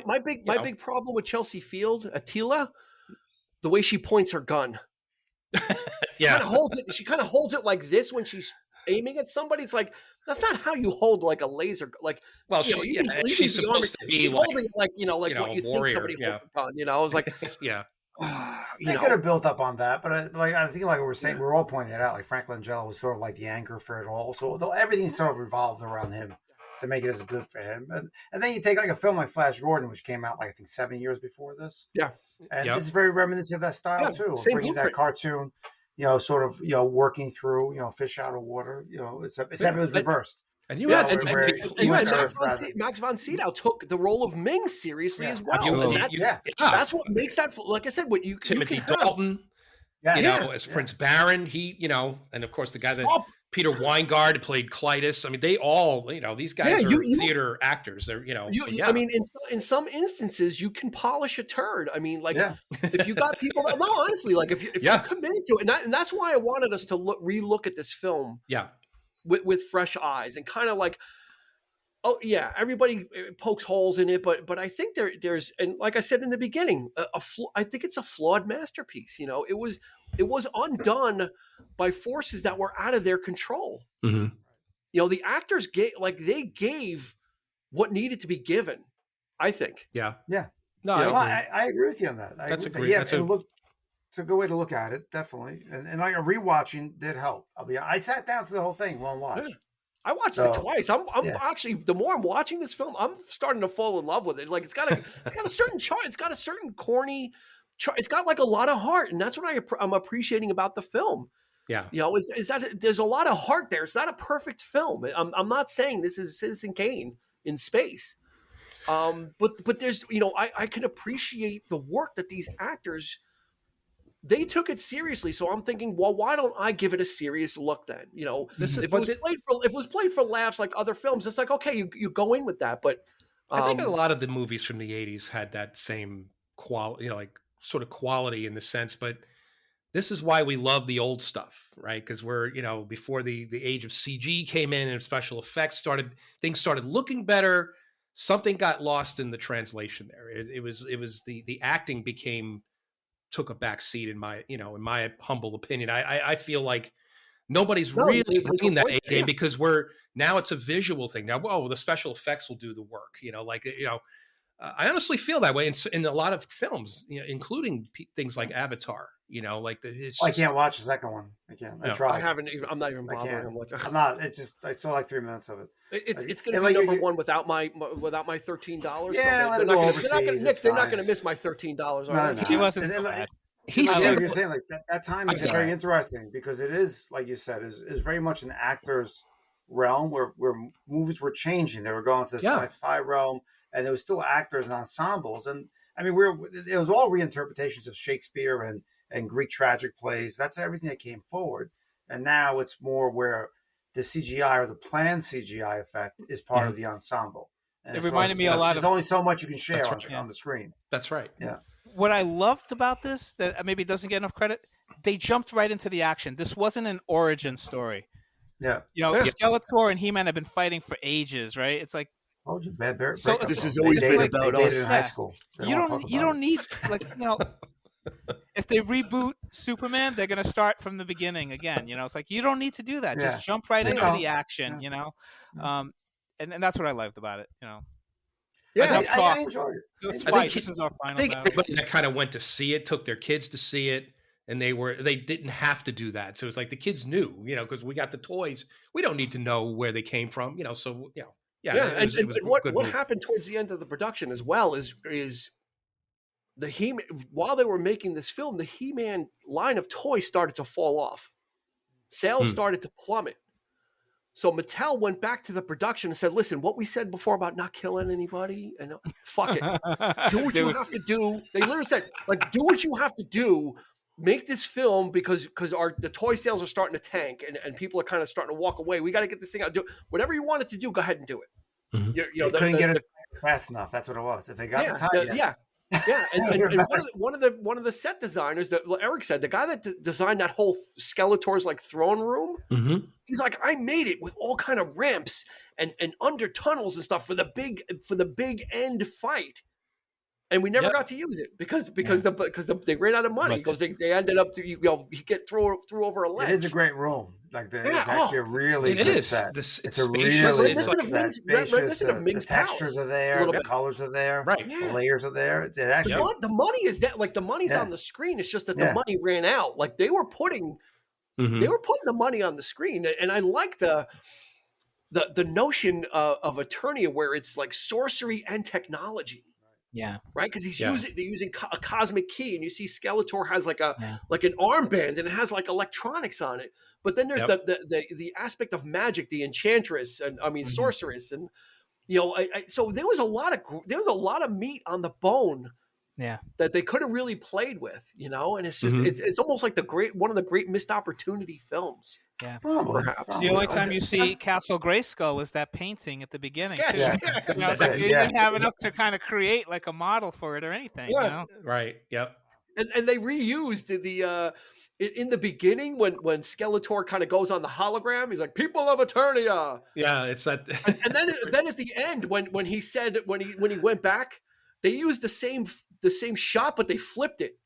A: my big problem with Chelsea Field, Attila, the way she points her gun. She kind of holds it like this when she's aiming at somebody. It's like that's not how you hold like a laser. Like,
C: well, she's supposed to be
A: holding like what you
C: warrior,
A: think somebody holds a gun. I was like,
E: they could have built up on that, but I think like we were saying, we're all pointing it out. Like Frank Langella was sort of like the anchor for it all, so everything sort of revolved around him to make it as good for him. And then you take like a film like Flash Gordon, which came out like I think 7 years before this.
A: Yeah,
E: and this is very reminiscent of that style too.
A: Same
E: bringing that cartoon. Sort of, working through, fish out of water. It was reversed.
C: And you had
A: Max von Sydow took the role of Ming seriously as well. That's what makes that. Like I said, what you
C: Timothy Dalton, as Prince Baron. He, and of course the guy that Peter Weingart played Clytus. I mean, they all, these guys are theater actors. They're,
A: I mean, in some instances, you can polish a turd. I mean, like if you got people, honestly, like if you're committed to it, and that's why I wanted us to relook at this film, with fresh eyes and kind of like, everybody pokes holes in it, but I think there's, and like I said in the beginning, I think it's a flawed masterpiece. It was undone by forces that were out of their control.
C: Mm-hmm.
A: The actors gave what needed to be given. I think.
C: Yeah.
E: No, I agree with you on that.
C: That's
E: a good way to look at it, definitely. And like a rewatching did help. I sat down for the whole thing, one watch.
A: Yeah. I watched it twice. I'm actually, the more I'm watching this film, I'm starting to fall in love with it. Like it's got a certain charm. It's got a certain corny. It's got like a lot of heart, and that's what I'm appreciating about the film.
C: Yeah,
A: is that there's a lot of heart there. It's not a perfect film. I'm not saying this is Citizen Kane in space, but there's I can appreciate the work that these actors. They took it seriously, so I'm thinking, well, why don't I give it a serious look then? If it was played for laughs like other films, it's like okay, you go in with that. But
C: I think a lot of the movies from the '80s had that same quality, like sort of quality in the sense. But this is why we love the old stuff, right? Because we're before the age of CG came in and special effects things started looking better. Something got lost in the translation there. It was the acting took a back seat in my humble opinion. I feel like nobody's really bringing that A game because now it's a visual thing. Now, the special effects will do the work, I honestly feel that way in a lot of films, including things like Avatar,
E: I can't watch the second one. I can't.
C: Yeah.
E: I tried.
A: I haven't. I'm not even bothering. I'm like,
E: I'm not. It's just I saw like 3 minutes of it.
A: It's going to be number one without my $13.
E: Yeah,
A: so
E: let it go overseas.
A: Nick, they're not going to miss my $13.
E: No.
D: He wasn't so bad.
E: Like you're saying, like that time is very interesting because it is, like you said, is very much an actor's realm where movies were changing. They were going to the sci-fi realm, and there was still actors and ensembles. And I mean, it was all reinterpretations of Shakespeare and Greek tragic plays. That's everything that came forward. And now it's more where the CGI or the planned CGI effect is part of the ensemble. And
D: it reminded me a lot of.
E: There's only so much you can share on the screen.
C: That's right.
E: Yeah.
D: What I loved about this that maybe doesn't get enough credit, they jumped right into the action. This wasn't an origin story.
E: Yeah.
D: Skeletor and He-Man have been fighting for ages, right? It's like,
E: told you, bad bear.
A: So this is always been about us
E: in high school.
D: You don't need if they reboot Superman, they're going to start from the beginning again. It's like you don't need to do that. Just jump right into the action. And that's what I liked about it.
E: Yeah, I enjoyed it.
D: This is our final. I think
C: everybody that kind of went to see it took their kids to see it, and they didn't have to do that. So it's like the kids knew, because we got the toys. We don't need to know where they came from, So
A: it was what happened towards the end of the production as well is the He-Man, while they were making this film, the He-Man line of toys started to fall off. Sales started to plummet. So Mattel went back to the production and said, listen, what we said before about not killing anybody, and fuck it. Do what you have to do. They literally said, do what you have to do. Make this film because the toy sales are starting to tank and people are kind of starting to walk away. We got to get this thing out. Do whatever you want it to do. Go ahead and do it.
E: Mm-hmm. They couldn't get it fast enough. That's what it was. If they got the time, and one of the set designers that Eric said, the guy that designed that whole Skeletor's throne room, he's like, I made it with all kind of ramps and under tunnels and stuff for the big end fight, and we never got to use it because they ran out of money. Because they ended up to he get threw over a ledge. It is a great room. It's actually a really good set. It's a really good set. The textures are there, the colors are there, the layers are there. It's actually
A: the money is that the money's on the screen. It's just that the money ran out. They were putting the money on the screen, and I like the notion of Eternia where it's like sorcery and technology.
D: Yeah.
A: Right. Because they're using a cosmic key, and you see Skeletor has like an armband, and it has electronics on it. But then there's the aspect of magic, the enchantress, and sorceress, and so there was a lot of meat on the bone.
D: Yeah.
A: That they could have really played with, and it's just it's almost like one of the great missed opportunity films.
D: Yeah,
A: perhaps.
D: The only time you see Castle Grayskull is that painting at the beginning.
A: Yeah.
D: They didn't have enough to kind of create a model for it or anything.
C: Right. Yep.
A: And they reused the in the beginning when Skeletor kind of goes on the hologram, he's like, "People of Eternia."
C: Yeah, it's that.
A: and then at the end when he said when he went back, they used the same shot, but they flipped it.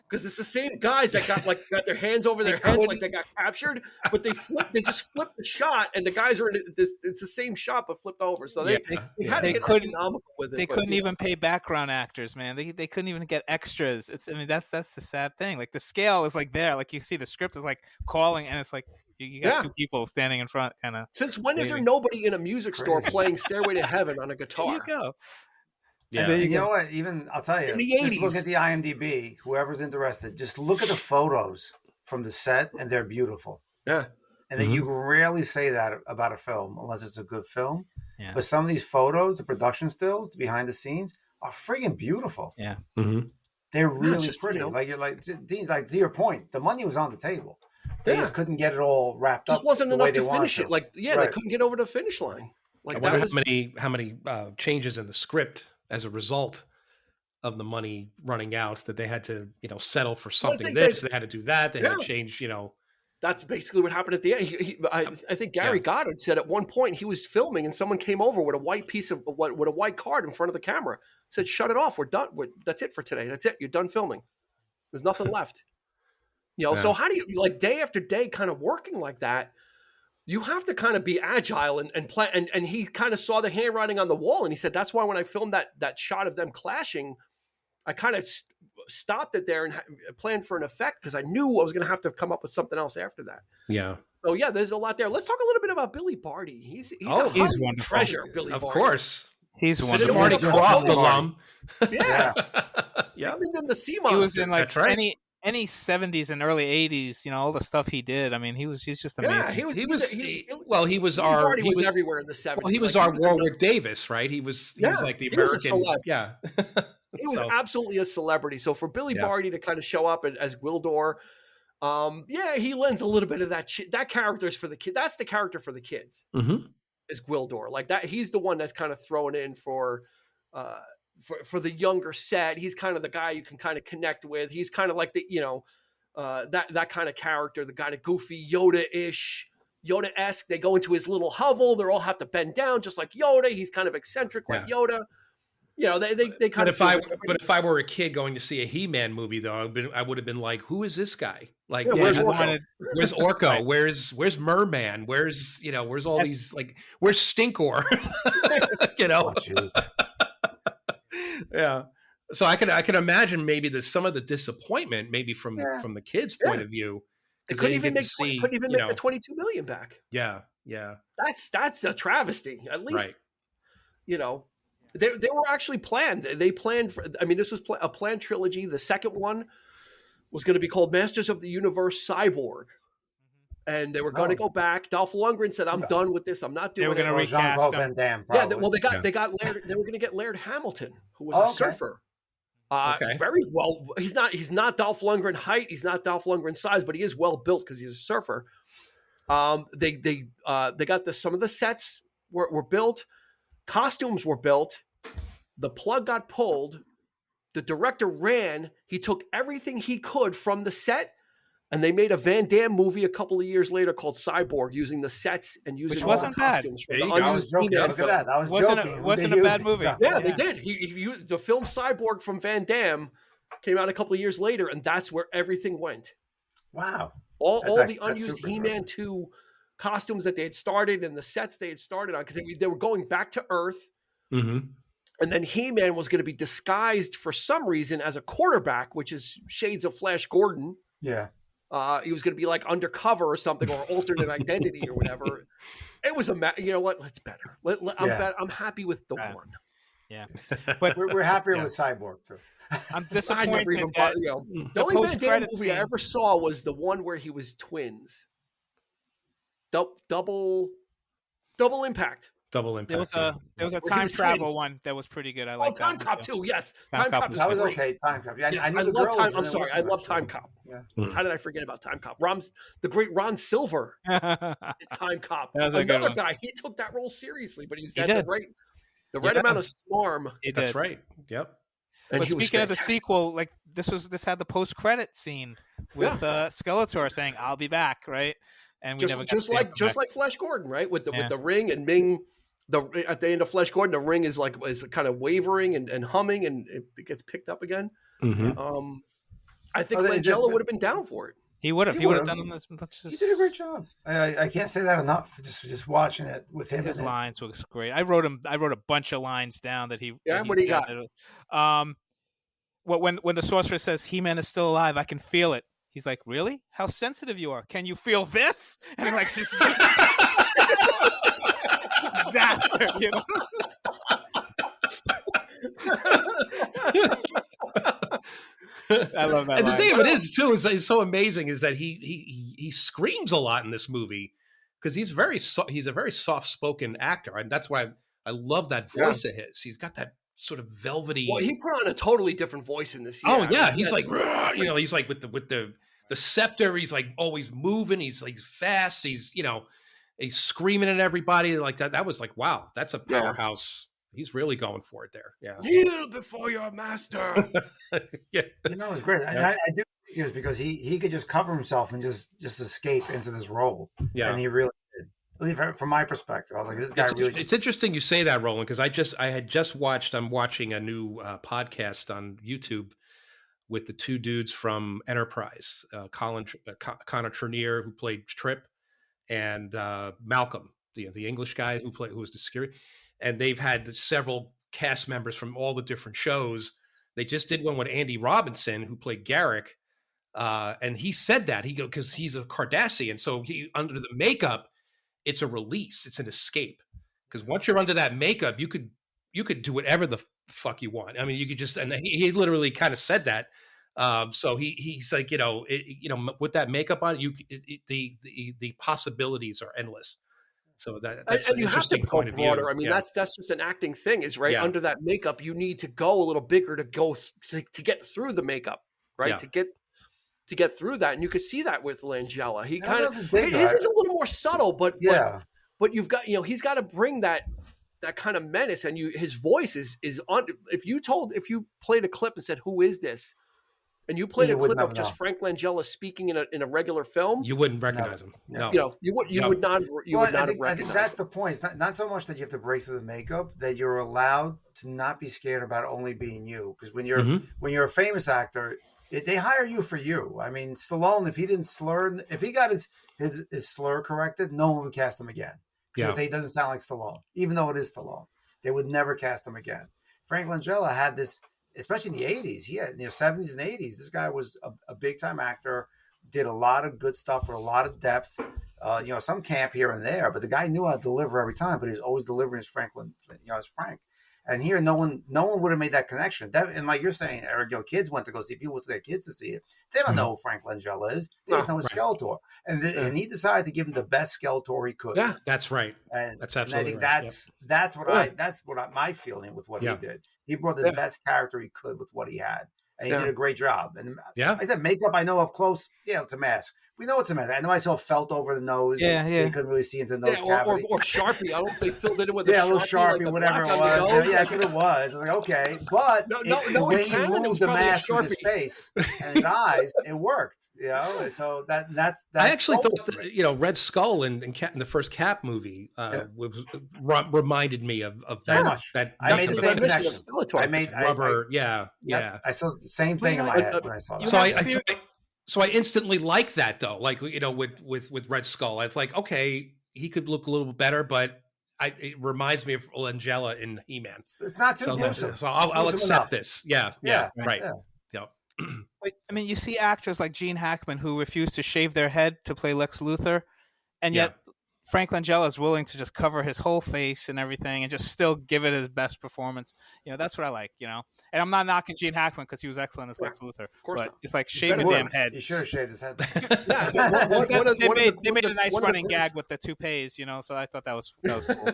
A: Because it's the same guys that got their hands over their heads like they got captured, but they just flipped the shot, and the guys are in it. It's the same shot but flipped over. So they had to get economical with it.
D: They couldn't even pay background actors, man. They couldn't even get extras. That's the sad thing. The scale is there. You see the script is calling, and it's you got two people standing in front, kind of.
A: Since when is there nobody in a music store playing "Stairway to Heaven" on a guitar?
D: There you go.
E: Yeah. And you know what? Even I'll tell you,
A: in the 80s,
E: just look at the IMDb. Whoever's interested, just look at the photos from the set, and they're beautiful.
A: Yeah,
E: and then you rarely say that about a film unless it's a good film.
D: Yeah.
E: But some of these photos, the production stills, the behind the scenes, are friggin' beautiful.
D: Yeah,
E: they're really pretty. Dean, to your point, the money was on the table. They just couldn't get it all wrapped up.
A: Just wasn't enough to finish it. They couldn't get over the finish line.
C: How many changes in the script as a result of the money running out that they had to, settle for something. They had to do that. They had to change,
A: That's basically what happened at the end. I think Gary Goddard said at one point he was filming and someone came over with a white with a white card in front of the camera. Said, "Shut it off. We're done. That's it for today. That's it. You're done filming. There's nothing left." So how do you day after day kind of working like that? You have to kind of be agile and plan. And he kind of saw the handwriting on the wall, and he said, "That's why when I filmed that shot of them clashing, I kind of stopped it there and planned for an effect because I knew I was going to have to come up with something else after that.
C: Yeah.
A: So yeah, there's a lot there. Let's talk a little bit about Billy Barty. He's a
D: wonderful
A: treasure. Billy
C: Of
A: Barty.
C: course.
D: He's
C: Citizen
D: wonderful.
C: Marty Croft alum.
A: Yeah.
C: Yep.
A: In the Sea Monster.
D: He was in like
C: That's right.
D: any 70s and early 80s, you know, all the stuff he did. I mean, he's just amazing.
A: Yeah, he was everywhere in the 70s.
C: Well, he was our Warwick Davis, right? He was like the American.
A: Yeah. He was absolutely a celebrity. So for Billy Barty to kind of show up as Gwildor, he lends a little bit of that. That character's for the kid. That's the character for the kids.
C: Mm-hmm.
A: Is Gwildor like that? He's the one that's kind of thrown in for the younger set. He's kind of the guy you can kind of connect with. He's kind of like the that kind of character, the kind of goofy Yoda-esque. They go into his little hovel. They all have to bend down just like Yoda. He's kind of eccentric like Yoda. You know, they kind of.
C: But if I were a kid going to see a He-Man movie, though, I would have been like, "Who is this guy? Like,
A: where's Orko?
C: Where's Orko? Right. Where's Merman? Where's all these like? Where's Stinkor? You know." Yeah. So I can imagine maybe some of the disappointment, maybe from the kids' point of view.
A: They couldn't even make the 22 million back.
C: Yeah. Yeah.
A: That's a travesty. At least,
C: right.
A: You know. They were actually planned. They planned for. I mean, this was a planned trilogy. The second one was going to be called Masters of the Universe Cyborg, and they were going to go back. Dolph Lundgren said, "I'm done with this. I'm not doing it."
D: They were going to recast
E: Van Damme.
A: Yeah. They got Laird. They were going to get Laird Hamilton, who was a surfer. Very well. He's not Dolph Lundgren height. He's not Dolph Lundgren size, but he is well built because he's a surfer. They got some of the sets were built. Costumes were built. The plug got pulled. The director ran. He took everything he could from the set, and they made a Van Damme movie a couple of years later called Cyborg, using the sets and using
D: Which wasn't
A: costumes from the
E: I was joking. Look at that. I was joking.
D: Wasn't a bad movie.
A: Yeah, they did. The film Cyborg from Van Damme came out a couple of years later, and that's where everything went.
E: Wow.
A: All the unused He-Man 2 costumes that they had started and the sets they had started on, because they were going back to Earth.
C: Mm-hmm.
A: And then He-Man was going to be disguised for some reason as a quarterback, which is shades of Flash Gordon.
E: Yeah.
A: He was going to be like undercover or something, or alternate identity or whatever. It was you know what? It's better. I'm happy with the one.
D: Yeah.
E: But we're happier with Cyborg too.
D: I'm disappointed.
A: The only Van Damme movie I ever saw was the one where he was twins. Double Impact.
C: Double Impact.
D: There was a time travel one that was pretty good. I like
A: Time Cop too. Yes, Time Cop
E: that was okay. Time Cop. Yeah,
A: yes, I love Time. I'm sorry, I love Time Cop. Yeah. How did I forget about Time Cop? The great Ron Silver in Time Cop. Another guy. He took that role seriously, but he had the right amount of smarm.
C: That's right. Yep.
D: And but speaking of the sequel, like this had the post-credit scene with Skeletor saying, "I'll be back," right? And we never
A: just like Flash Gordon, right? With the ring and Ming. At the end of Flash Gordon, the ring is kind of wavering and humming, and it gets picked up again.
C: Mm-hmm.
A: I think Langella would have been down for it.
D: He would have done this.
E: He did a great job. I can't say that enough. Just watching it with him.
D: His lines was great. I wrote a bunch of lines down that he.
A: Yeah, what do you got?
D: When the sorcerer says He-Man is still alive, I can feel it. He's like, really? How sensitive you are. Can you feel this? And I'm like, just disaster, you know? I love that.
C: And the thing of it is, too, is so amazing is that he screams a lot in this movie because he's a very soft-spoken actor, and that's why I love that voice of his. He's got that sort of velvety.
A: Well, he put on a totally different voice in this.
C: Oh yeah, he's like, you know, he's like with the scepter. He's like always moving. He's like fast. He's he's screaming at everybody like that. That was like, wow, that's a powerhouse. He's really going for it there. Yeah.
A: Kneel before your master.
C: Yeah.
E: It's great. I do think it was because he could just cover himself and just escape into this role. Yeah. And he really did. At least from my perspective, I was like, this guy really.
C: It's interesting you say that, Roland, because I'm watching a new podcast on YouTube with the two dudes from Enterprise, Connor Trenier, who played Trip, and Malcolm, the English guy who was the security. And they've had several cast members from all the different shows They just did one with Andy Robinson, who played Garrick. And he said that because he's a Cardassian. So under the makeup, it's a release. It's an escape. Because once you're under that makeup, you could do whatever the fuck you want. I mean, you could just, and he literally kind of said that. So he's like, with that makeup on, the possibilities are endless. So that's
A: and
C: an
A: you have to
C: interesting
A: go
C: point of
A: broader.
C: view.
A: I mean, that's just an acting thing, is right.
C: Yeah.
A: Under that makeup, you need to go a little bigger to go to get through the makeup, right?
C: Yeah.
A: To get through that, and you could see that with Langella. He kind of his
E: guy.
A: is a little more subtle, but you've got he's got to bring that kind of menace, and his voice is on. If you played a clip and said, "Who is this?" and you played a clip of just Frank Langella speaking in a regular film,
C: you wouldn't recognize him. No,
A: you would not.
E: I think that's the point. It's not so much that you have to break through the makeup, that you're allowed to not be scared about only being you. Because when you're a famous actor, they hire you for you. I mean, Stallone, if he didn't slur, if he got his slur corrected, no one would cast him again. Because he doesn't sound like Stallone, even though it is Stallone. They would never cast him again. Frank Langella had this, especially in the 80s. He had, 70s and 80s. This guy was a big-time actor, did a lot of good stuff with a lot of depth, some camp here and there, but the guy knew how to deliver every time, but he was always delivering as Frank. And here, no one would have made that connection. And like you're saying, Eric, kids went to go see, people with their kids to see it. They don't know who Frank Langella is. They just know his Skeletor. And he decided to give him the best Skeletor he could.
C: Yeah, that's right.
E: And
C: that's absolutely
E: and I think
C: right.
E: that's what my feeling with what he did. He brought the best character he could with what he had. And he did a great job. And I said, makeup, I know up close. Yeah, it's a mask. We know it's a mask. I know I saw felt over the nose. So you couldn't really see into the nose cavity.
A: Or Sharpie. I don't know if they filled it in with a
E: little Sharpie, whatever it was. Yeah, that's what it was. I was like, okay. But the way he moved the mask with his face and his eyes, it worked. So that's
C: I actually thought that, Red Skull in the first Cap movie reminded me of that.
E: Very much. I made the same connection. I made
C: rubber. Yeah.
E: I saw the same thing in my head when I saw that.
C: So I instantly like that, though. Like, with Red Skull, it's like, okay, he could look a little better, but it reminds me of Langella in He-Man.
E: It's not too gruesome.
C: So I'll accept this. Yeah, right. Yeah.
D: I mean, you see actors like Gene Hackman who refuse to shave their head to play Lex Luthor, and yet Frank Langella is willing to just cover his whole face and everything and just still give it his best performance. That's what I like, And I'm not knocking Gene Hackman because he was excellent as Lex Luthor. Of course, but it's like shave your damn head.
E: He should have shaved his head.
D: They made a nice running gag with the toupees, so I thought that was cool.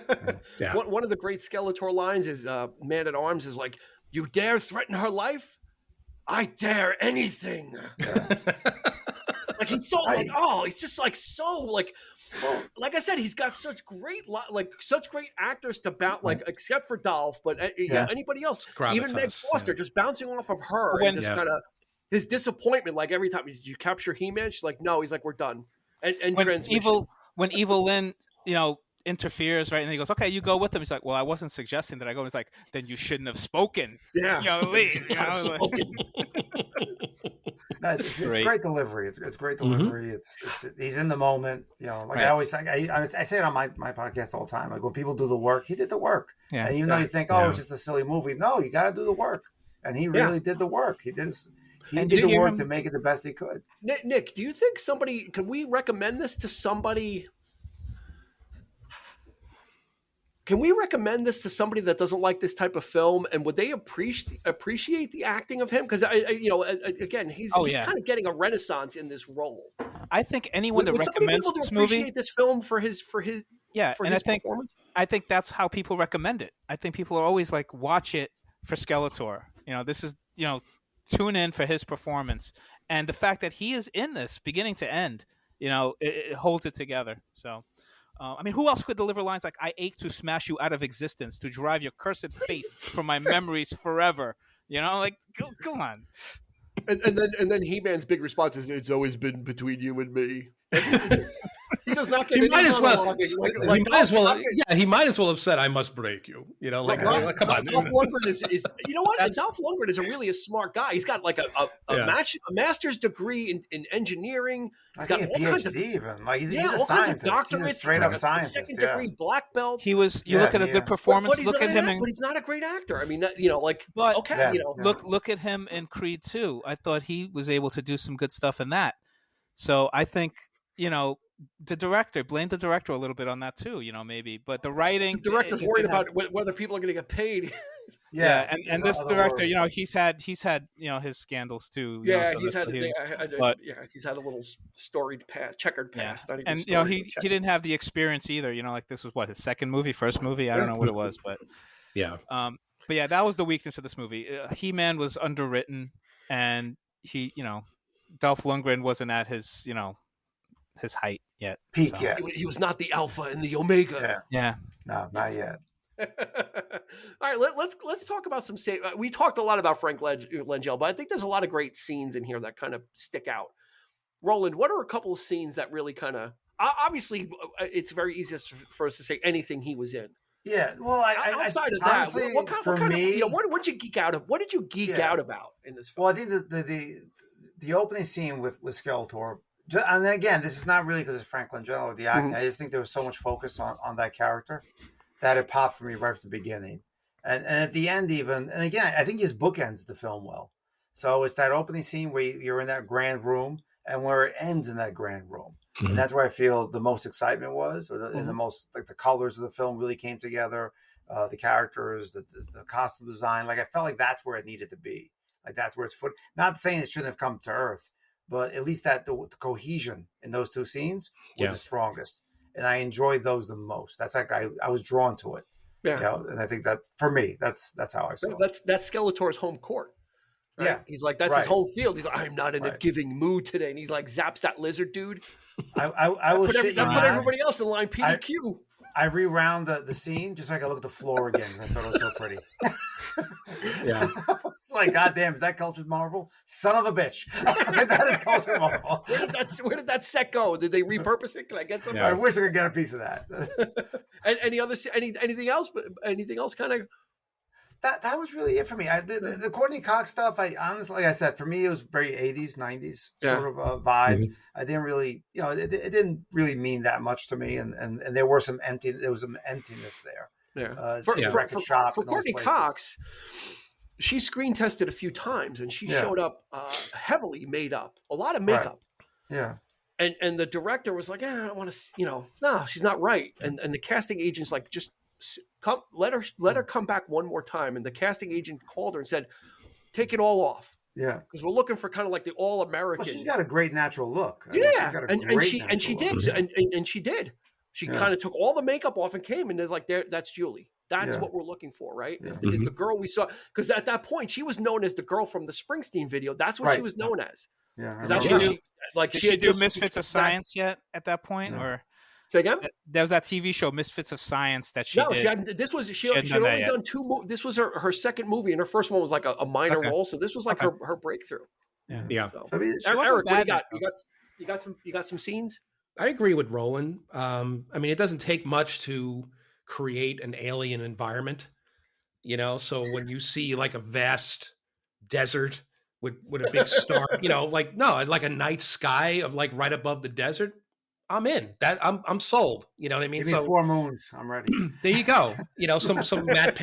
A: Yeah. One of the great Skeletor lines is Man at Arms is like, "You dare threaten her life? I dare anything." Like he's so he's just like so like. Well, like I said, he's got such great actors to bounce, except for Dolph, but anybody else, even Meg Foster, just bouncing off of her and just kind of his disappointment. Like every time, did you capture He-Man? She's like, no. He's like, we're done. And
D: when Evil Lynn, interferes, right, and he goes, okay, you go with him. He's like, well, I wasn't suggesting that I go. He's like, then you shouldn't have spoken.
A: Yeah,
D: leave.
E: It's great delivery. It's great delivery. It's he's in the moment. I always I say it on my podcast all the time. Like when people do the work, he did the work. Yeah. And even though you think, it's just a silly movie, no, you got to do the work. And he really did the work. He did the work to make it the best he could.
A: Nick, do you think can we recommend this to somebody? Can we recommend this to somebody that doesn't like this type of film, and would they appreciate the acting of him? Because again, he's kind of getting a renaissance in this role.
D: I think anyone that recommends this movie
A: appreciate this film for his performance.
D: I think that's how people recommend it. I think people are always like, watch it for Skeletor. This is tune in for his performance, and the fact that he is in this beginning to end, it holds it together. So. Who else could deliver lines like, I ache to smash you out of existence, to drive your cursed face from my memories forever? Come on. And
A: then He-Man's big response is, it's always been between you and me. He does not get
C: he
A: any
C: might as well.
A: monologuing.
C: He might as well have said, "I must break you." Come on.
A: Dolph Lundgren is you know what? Dolph Lundgren is a smart guy. He's got like a master's degree in engineering. He's got all kinds of
E: even. Like he's a
A: all
E: scientist.
A: Kinds of doctorates.
E: He's a straight up scientist.
A: Second degree black belt.
D: He was. You look at a good performance. Look at him.
A: But he's not a great actor. I mean,
D: Look at him in Creed 2. I thought he was able to do some good stuff in that. So I think blame the director a little bit on that too. Maybe, but the writing.
A: The director's worried about whether people are going to get paid.
D: And this director, he's had his scandals too.
A: He's had a little storied past, checkered past.
D: And he didn't have the experience either. Like this was his second movie, first movie. I don't know what it was, but but yeah, that was the weakness of this movie. He-Man was underwritten, and he, Dolph Lundgren wasn't at his height yet.
E: Peak yet.
A: He was not the alpha and the omega.
D: Yeah.
E: No, not yet.
A: All right, let's talk about some. We talked a lot about Frank Langella, but I think there's a lot of great scenes in here that kind of stick out. Roland, what are a couple of scenes that really kind of? Obviously, it's very easy for us to say anything he was in.
E: Yeah, well,
A: outside of that,
E: honestly,
A: what kind
E: me,
A: of, what did you geek out of? What did you geek out about in this film?
E: Well, I think the opening scene with Skeletor, and again, this is not really because of Frank Langella or the acting. I just think there was so much focus on that character that it popped for me right from the beginning, and at the end even. And again, I think he just bookends the film well. So it's that opening scene where you're in that grand room, and where it ends in that grand room. And that's where I feel the most excitement was, and the most, like, the colors of the film really came together, the characters, the costume design. Like, I felt like that's where it needed to be. Like, that's where it's not saying it shouldn't have come to Earth, but at least that the cohesion in those two scenes was the strongest. And I enjoyed those the most. That's like, I was drawn to it. Yeah. And I think that, for me, that's how I saw it.
A: That's Skeletor's home court. Right? Yeah, he's like, that's his home field. He's like, I'm not in a giving mood today, and he's like, zaps that lizard dude.
E: I will shit you.
A: I put everybody else in line. PDQ.
E: I rewound the scene just so I could look at the floor again because I thought it was so pretty. It's like, goddamn, is that cultured marble? Son of a bitch! That is cultured marble.
A: Where did that set go? Did they repurpose it? Can I get some?
E: I wish I could get a piece of that.
A: And anything else? Anything else? Kind of.
E: That was really it for me. The Courtney Cox stuff, I honestly, like I said, for me, it was very 80s, 90s sort of a vibe. Mm-hmm. I didn't really, it didn't really mean that much to me. And there was some emptiness there.
A: Yeah. For Courtney Cox, she screen tested a few times and she showed up heavily made up, a lot of makeup.
E: Right. Yeah.
A: And the director was like, I don't want to, no, she's not right. And the casting agent's like, just let her come back one more time. And the casting agent called her and said, take it all off.
E: Yeah,
A: because we're looking for kind of like the all American.
E: Well, she's got a great natural look.
A: She did. She kind of took all the makeup off and came and they're like, that's Julie. That's what we're looking for, right? Is the girl we saw? Because at that point she was known as the girl from the Springsteen video. That's what she was known as.
E: Yeah,
D: did she do Misfits of Science yet at that point, or?
A: Say again?
D: There was that TV show, Misfits of Science, that she did.
A: She had only done two movies. This was her second movie, and her first one was like a minor role. So this was like her breakthrough.
C: Yeah.
A: So,
E: I mean,
A: Eric, what do you got? You got some scenes?
C: I agree with Roland. I mean, it doesn't take much to create an alien environment, So when you see like a vast desert with a big star, like a night sky of like right above the desert. I'm in that. I'm sold. You know what I mean?
E: Give me 4 moons. I'm ready.
C: There you go. Some matte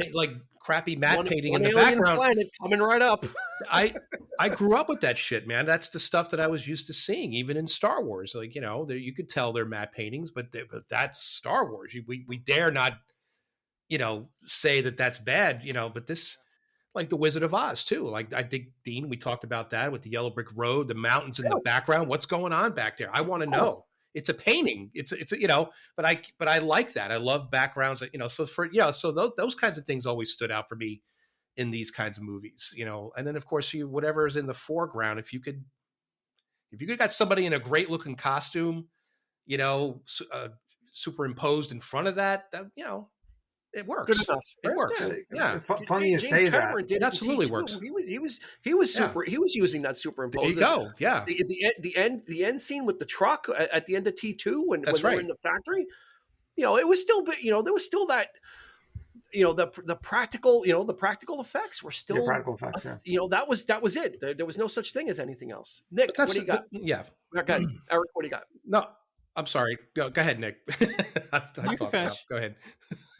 C: crappy matte painting in the background.
A: Planet coming right up.
C: I grew up with that shit, man. That's the stuff that I was used to seeing, even in Star Wars. Like you could tell they're matte paintings, but that's Star Wars. We dare not, say that that's bad. But this, like the Wizard of Oz too. Like I think Dean, we talked about that with the yellow brick road, the mountains in the background. What's going on back there? I want to know. It's a painting. It's but I like that. I love backgrounds. So those kinds of things always stood out for me in these kinds of movies. And then of course whatever is in the foreground. If you could got somebody in a great looking costume, superimposed in front of that, It works.
A: Good enough.
C: It works. Yeah.
E: Funny you
A: James
E: say
A: Cameron
C: that.
A: did
C: It absolutely works.
A: He was super. He was using that superimposed.
C: There you go. Yeah.
A: The end scene with the truck at the end of T2 when they were in the factory. It was still, there was still that. The practical effects were still
E: practical effects.
A: That was it. There was no such thing as anything else. Nick, what do you got?
C: Yeah.
A: Okay, Eric, what do you got?
C: No, I'm sorry. Go ahead, Nick.
D: You can finish.
C: Go ahead.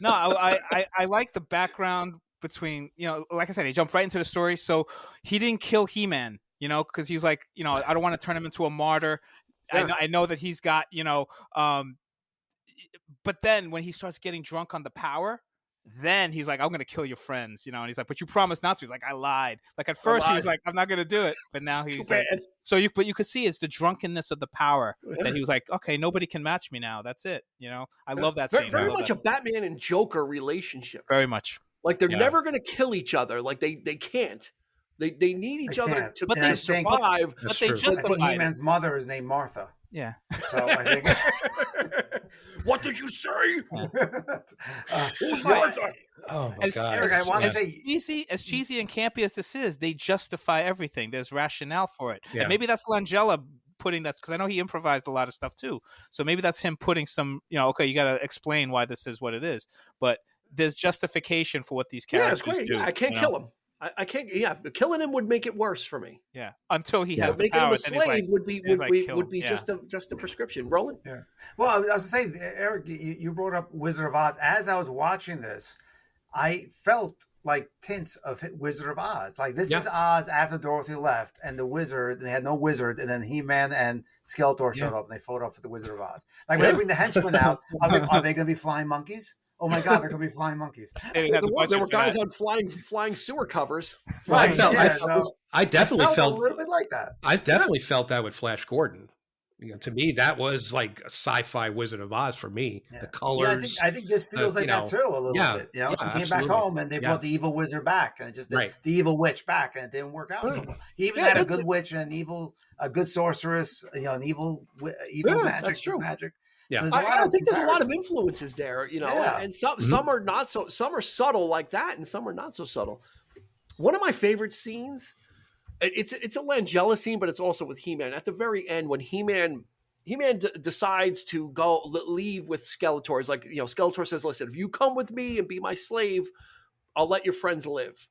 D: No, I like the background between, like I said, he jumped right into the story. So he didn't kill He-Man, because he was like, I don't want to turn him into a martyr. Yeah. I know that he's got, but then when he starts getting drunk on the power, then he's like, I'm going to kill your friends, and he's like, but you promised not to. He's like, I lied. Like at first he was like, I'm not going to do it. But now he's like, but you could see it's the drunkenness of the power that he was like, okay, nobody can match me now. That's it. I love that scene.
A: Very much a Batman and Joker relationship.
D: Very much.
A: Like they're never going to kill each other. Like they can't. They need each other to survive.
E: But they just He-Man's mother is named Martha.
D: Yeah.
E: So I think.
A: What did you say?
C: Who's Martha? Oh my God!
E: Eric, I want to say,
D: as cheesy and campy as this is, they justify everything. There's rationale for it,
C: yeah.
D: And maybe that's Langella putting that, because I know he improvised a lot of stuff too. So maybe that's him putting some, okay, you got to explain why this is what it is, but there's justification for what these characters do.
A: Yeah, I can't kill him. I can't. Yeah, killing him would make it worse for me.
D: Yeah, until he has the
A: making
D: power.
A: Him a slave would be just a prescription. Roland.
E: Yeah. Well, I was going to say, Eric, you brought up Wizard of Oz. As I was watching this, I felt like tints of Wizard of Oz. Like this is Oz after Dorothy left, and the wizard. They had no wizard, and then He-Man and Skeletor showed up, and they followed up for the Wizard of Oz. Like when they bring the henchmen out, I was like, are they going to be flying monkeys? Oh my God, they're going to be flying monkeys.
A: There were guys on flying sewer covers.
C: I definitely felt
E: a little bit like that.
C: I definitely felt that with Flash Gordon. To me, that was like a sci-fi Wizard of Oz for me. Yeah. The colors.
E: Yeah, I think this feels like that too a little bit. He came back home and they brought the evil wizard back, and just the evil witch back, and it didn't work out so well. He even had a good witch and a good sorceress, an evil magic.
A: Yeah, so I think there's a lot of influences there, and some are not so. Some are subtle like that, and some are not so subtle. One of my favorite scenes, it's a Langella scene, but it's also with He-Man. At the very end, when He-Man decides to leave with Skeletor, it's like Skeletor says, "Listen, if you come with me and be my slave, I'll let your friends live."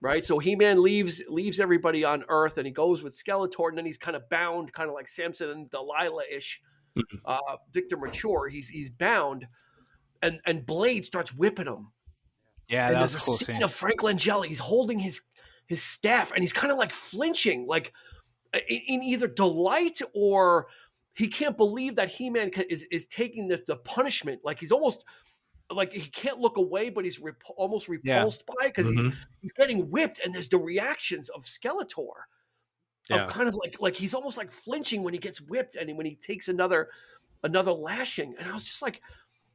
A: Right, so He-Man leaves everybody on Earth, and he goes with Skeletor, and then he's kind of bound, kind of like Samson and Delilah-ish. Victor Mature, he's bound, and Blade starts whipping him.
D: Yeah,
A: and
D: that's
A: there's
D: a cool
A: scene
D: scene
A: of Frank Langella. He's holding his staff, and he's kind of like flinching, like in either delight or he can't believe that He-Man is taking the punishment. Like he's almost like he can't look away, but he's almost repulsed by it because he's getting whipped, and there's the reactions of Skeletor. Of kind of like he's almost like flinching when he gets whipped and when he takes another lashing. And I was just like,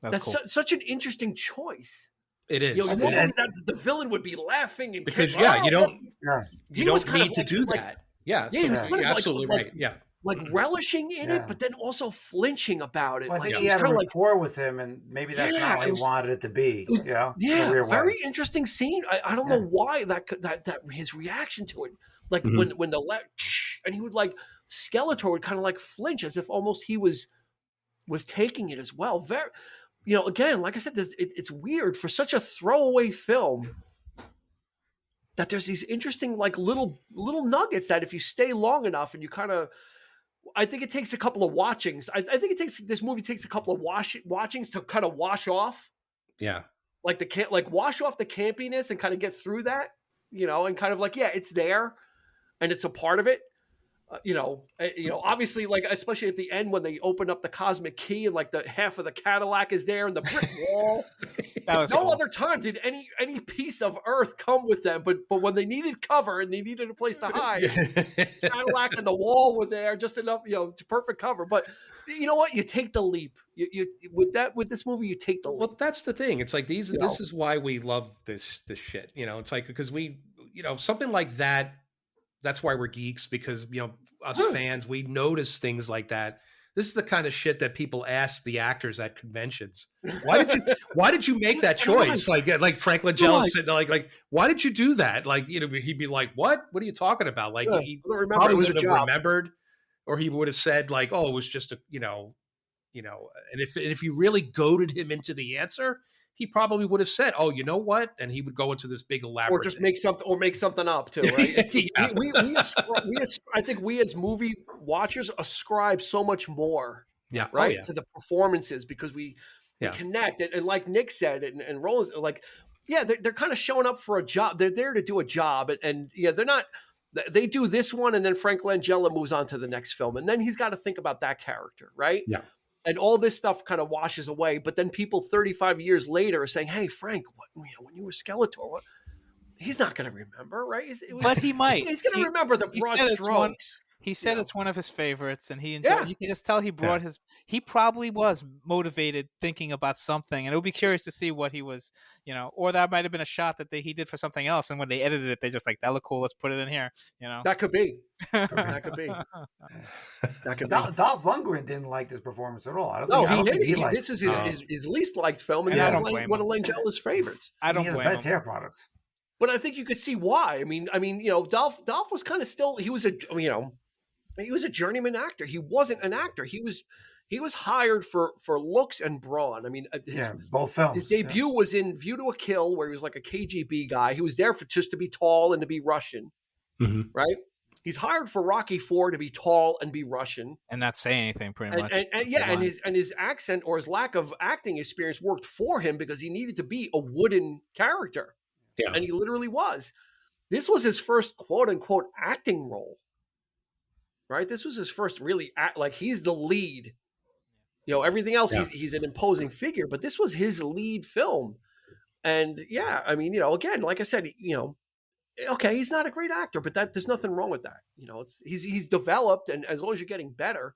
A: that's cool. Such an interesting choice.
C: It is.
A: The villain would be laughing and
C: because you don't need to do that. Yeah,
A: he was
C: you're absolutely right. Yeah.
A: Like relishing in it, but then also flinching about it.
E: Well, I think he had a rapport with him, and maybe that's not what he wanted it to be. Very
A: interesting scene. I don't know why that his reaction to it. Like when the and he would Skeletor would kind of like flinch as if almost he was taking it as well. Very, again, like I said, it's weird for such a throwaway film that there's these interesting little nuggets that if you stay long enough and you kind of, I think it takes a couple of watchings. I think this movie takes a couple of watchings to kind of wash off.
C: Yeah.
A: Wash off the campiness and kind of get through that, and kind of it's there. And it's a part of it, obviously, especially at the end when they open up the cosmic key and the half of the Cadillac is there and the brick wall. No other time did any piece of Earth come with them, but when they needed cover and they needed a place to hide, Cadillac and the wall were there just enough, to perfect cover. But you know what? You take the leap. You with this movie, you take the leap.
C: Well, that's the thing. It's like this is why we love this shit. It's like because we, something like that. That's why we're geeks, because us fans, we notice things like that this is the kind of shit that people ask the actors at conventions. Why did you make that choice? Like Frank Langella said, like, why did you do that? Like, he'd be like, what are you talking about? Like, he probably wouldn't have remembered, or he would have said like, oh, it was just and if you really goaded him into the answer, he probably would have said, "Oh, you know what?" And he would go into this big elaborate,
A: or just make something up too, right? I think we as movie watchers ascribe so much more, right, to the performances because we connect. And like Nick said, and Roland, like, they're kind of showing up for a job. They're there to do a job, and they're not. They do this one, and then Frank Langella moves on to the next film, and then he's got to think about that character, right?
C: Yeah.
A: And all this stuff kind of washes away. But then people 35 years later are saying, hey, Frank, when you were Skeletor, what? He's not going to remember, right?
D: But he might.
A: He's going to remember the broad strokes.
D: He said it's one of his favorites, and he enjoyed. Yeah. You can just tell he brought he probably was motivated thinking about something, and it would be curious to see what he was, or that might have been a shot that he did for something else, and when they edited it, they just like, that looked cool, let's put it in here,
A: That could be. That could be.
E: Dolph Lundgren didn't like this performance at all. I don't think he liked.
A: This is his least liked film, and this is one of Langella's favorites.
D: I don't blame him.
E: Best hair products.
A: But I think you could see why. I mean, Dolph was kind of still. He was a journeyman actor. He wasn't an actor. He was hired for looks and brawn. I mean,
E: both films.
A: His debut was in View to a Kill, where he was like a KGB guy. He was there just to be tall and to be Russian, right? He's hired for Rocky IV to be tall and be Russian,
D: and not say anything, pretty much.
A: And his accent or his lack of acting experience worked for him because he needed to be a wooden character, and he literally was. This was his first quote unquote acting role. Right, this was his first really he's the lead. Everything else he's an imposing figure, but this was his lead film. And I mean, again, like I said, okay, he's not a great actor, but there's nothing wrong with that. He's developed, and as long as you're getting better,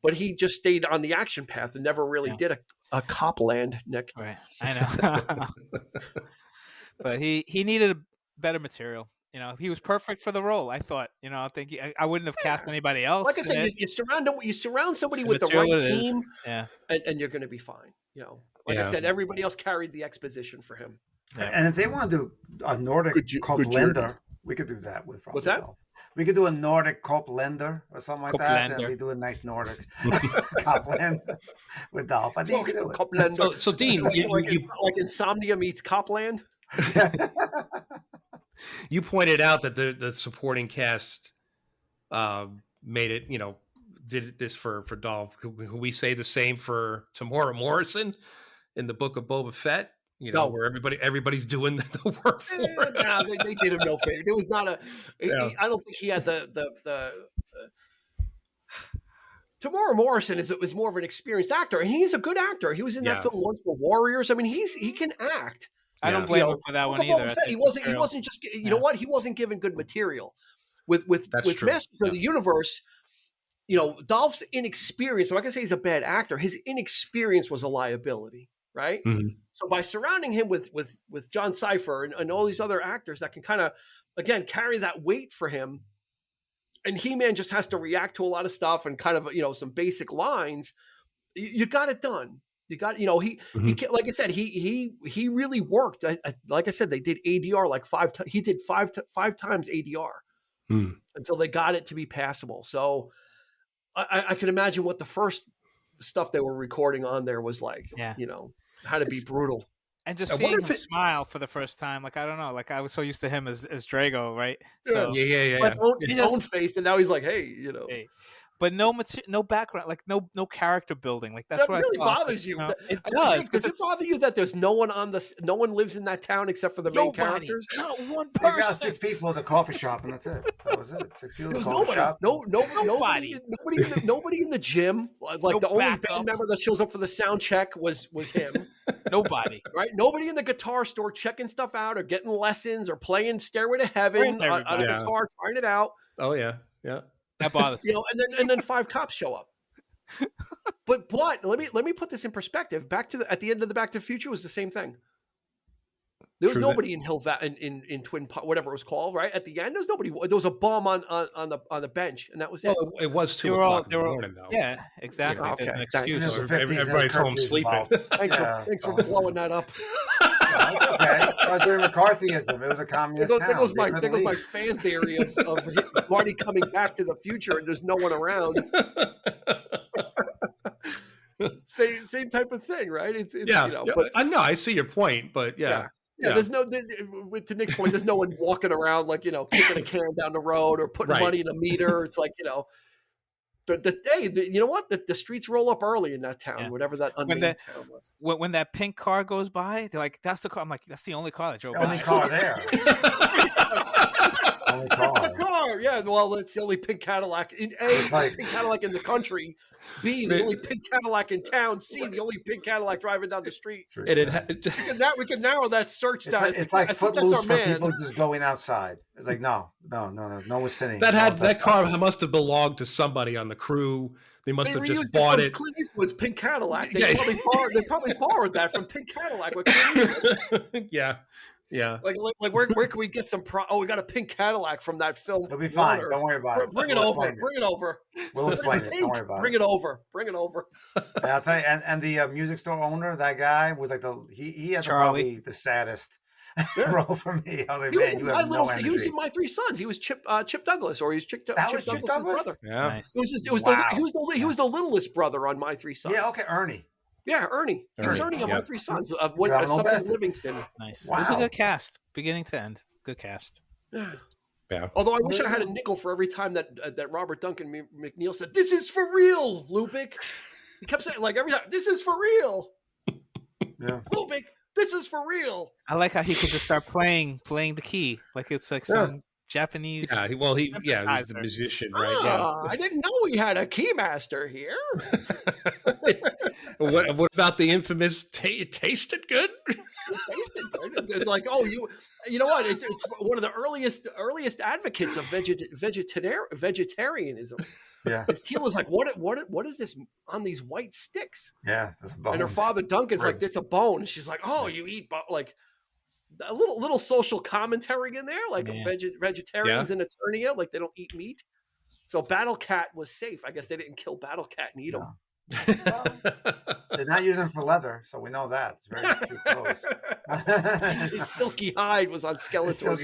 A: but he just stayed on the action path and never really did a Copland, Nick.
D: Right, I know. But he needed a better material. He was perfect for the role. I thought. I think I wouldn't have cast anybody else.
A: Like I said, you surround somebody with the right team, and you're going to be fine. I said, everybody else carried the exposition for him.
E: Yeah. And if they want to do a Nordic Coplander, we could do that with probably.
A: What's that?
E: Dolph. We could do a Nordic Coplander or something like that, and we do a nice Nordic Copland with Dolph. I think we could do it.
C: So Dean,
A: like Insomnia meets Copland.
C: You pointed out that the supporting cast made it, did this for Dolph. Could we say the same for Tamora Morrison in the Book of Boba Fett? Where everybody's doing the work for him.
A: No, they did him no favor. It was not a. I don't think he had the Tamora Morrison is more of an experienced actor, and he's a good actor. He was in that film once for Warriors. I mean, he can act.
D: I don't blame him for that one either.
A: He wasn't just. What? He wasn't given good material. With Masters of the Universe, Dolph's inexperience. I'm not gonna say he's a bad actor. His inexperience was a liability, right? Mm-hmm. So by surrounding him with John Cipher and all these other actors that can kind of again carry that weight for him, and He-Man just has to react to a lot of stuff and kind of some basic lines. You got it done. You got, he like I said, he really worked. Like I said, they did ADR like 5 times. He did five times ADR until they got it to be passable. So I can imagine what the first stuff they were recording on there was like, how to be brutal.
D: And just seeing him smile for the first time, like, I don't know, like I was so used to him as Drago, right? So
A: Like own faced, and now he's like, hey,
D: Hey. But no background, like no character building. Like that's
A: that really bothers you.
D: It does.
A: Does it bother you that there's no one no one lives in that town except for the main characters?
D: Not one person.
E: You got 6 people at the coffee shop, and that's it. That was it. 6 people at the coffee shop.
A: Nobody in the gym. Like the only band member that shows up for the sound check was him.
D: Nobody.
A: Right? Nobody in the guitar store checking stuff out or getting lessons or playing Stairway to Heaven on a guitar, trying it out.
C: Oh yeah.
D: That bothers me.
A: And then 5 cops show up. But let me put this in perspective. At the end of the Back to the Future was the same thing. There was nobody in Hill Valley in Twin Pot, whatever it was called, right? At the end, there's nobody. There was a bum on the bench, and that was it.
C: Well, it was 2 o'clock in the morning, though.
D: Yeah, exactly.
A: Okay.
D: There's an excuse.
C: Everybody's home sleeping.
A: Thanks for blowing that up.
E: Okay, during McCarthyism, it was a communist town.
A: There goes my fan theory of Marty coming back to the future and there's no one around. Same type of thing, right? It's but
C: I know I see your point, but yeah.
A: There's to Nick's point, there's no one walking around like kicking a can down the road or putting money in a meter. It's like you know what? The streets roll up early in that town, whatever that unnamed town was.
D: When that pink car goes by, they're like, "That's the car." I'm like, "That's the only car that drove by."
E: Only car there. Only car.
A: Yeah. Well, it's the only pink Cadillac pink Cadillac in the country. B, the only pink Cadillac in town. C, the only pink Cadillac driving down the street. We can narrow that search down.
E: It's like Footloose for people just going outside. It's like no one's sitting.
C: That car must have belonged to somebody on the crew. They must have just bought it.
A: Clint Eastwood's pink Cadillac. They probably borrowed that from pink Cadillac. With Clint Eastwood.
C: Yeah.
A: Like where can we get some we got a pink Cadillac from that film.
E: It'll be fine. Don't worry about it.
A: Bring it over.
E: We'll explain it. Don't worry about it.
A: Bring it over.
E: And I'll tell you, and the music store owner, that guy was like he had probably the saddest role for me. I was like, man, you have no energy.
A: He was in My Three Sons. He was Chip Douglas, or he's Chip Douglas' brother.
C: Yeah.
D: Nice.
A: He was the littlest brother on My Three Sons.
E: Yeah, okay, Ernie.
A: Yeah, Ernie. He was Ernie on My Three Sons. Livingston.
D: Nice.
E: Wow.
D: It was a good cast, beginning to end. Good cast.
C: Yeah.
A: Although I wish I had a nickel for every time that Robert Duncan McNeil said, "This is for real, Lubick." He kept saying every time, "This is for real."
E: Yeah.
A: Lubick, this is for real.
D: I like how he could just start playing the key like it's like some Japanese.
C: Yeah, he's the musician, right? Yeah.
A: I didn't know we had a keymaster here.
C: What about the infamous it tasted good?
A: It tasted good. It's like, you know what? It's one of the earliest advocates of vegetarianism.
E: Yeah.
A: Teal is like, what is this on these white sticks?
E: Yeah, that's bones.
A: And her father Duncan's like, "It's a bone." And she's like, "Oh, you eat like." A little social commentary in there, like vegetarians in Eternia, like they don't eat meat. So Battle Cat was safe. I guess they didn't kill Battle Cat and eat him.
E: Well, they're not using him for leather, so we know that. It's very few clothes.
A: His silky hide was on Skeletor.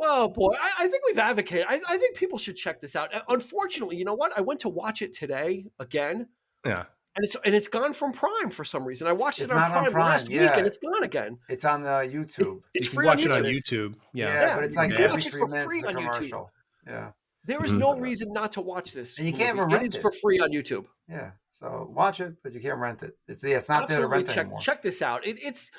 A: Oh boy, I think we've advocated. I think people should check this out. Unfortunately, you know what? I went to watch it today again.
C: Yeah.
A: And it's gone from Prime for some reason. I watched it on Prime last week, and it's gone again.
E: It's on the YouTube.
A: It's
C: you
A: free
C: can watch
A: on
C: it
A: YouTube.
C: on YouTube.
E: Yeah, but it's like every 3 minutes is a
A: on
E: commercial.
A: YouTube.
E: Yeah.
A: There is no reason not to watch this.
E: And you can't even rent it.
A: It's for free on YouTube.
E: Yeah, so watch it, but you can't rent it. It's not there to rent anymore. Check
A: this out. It's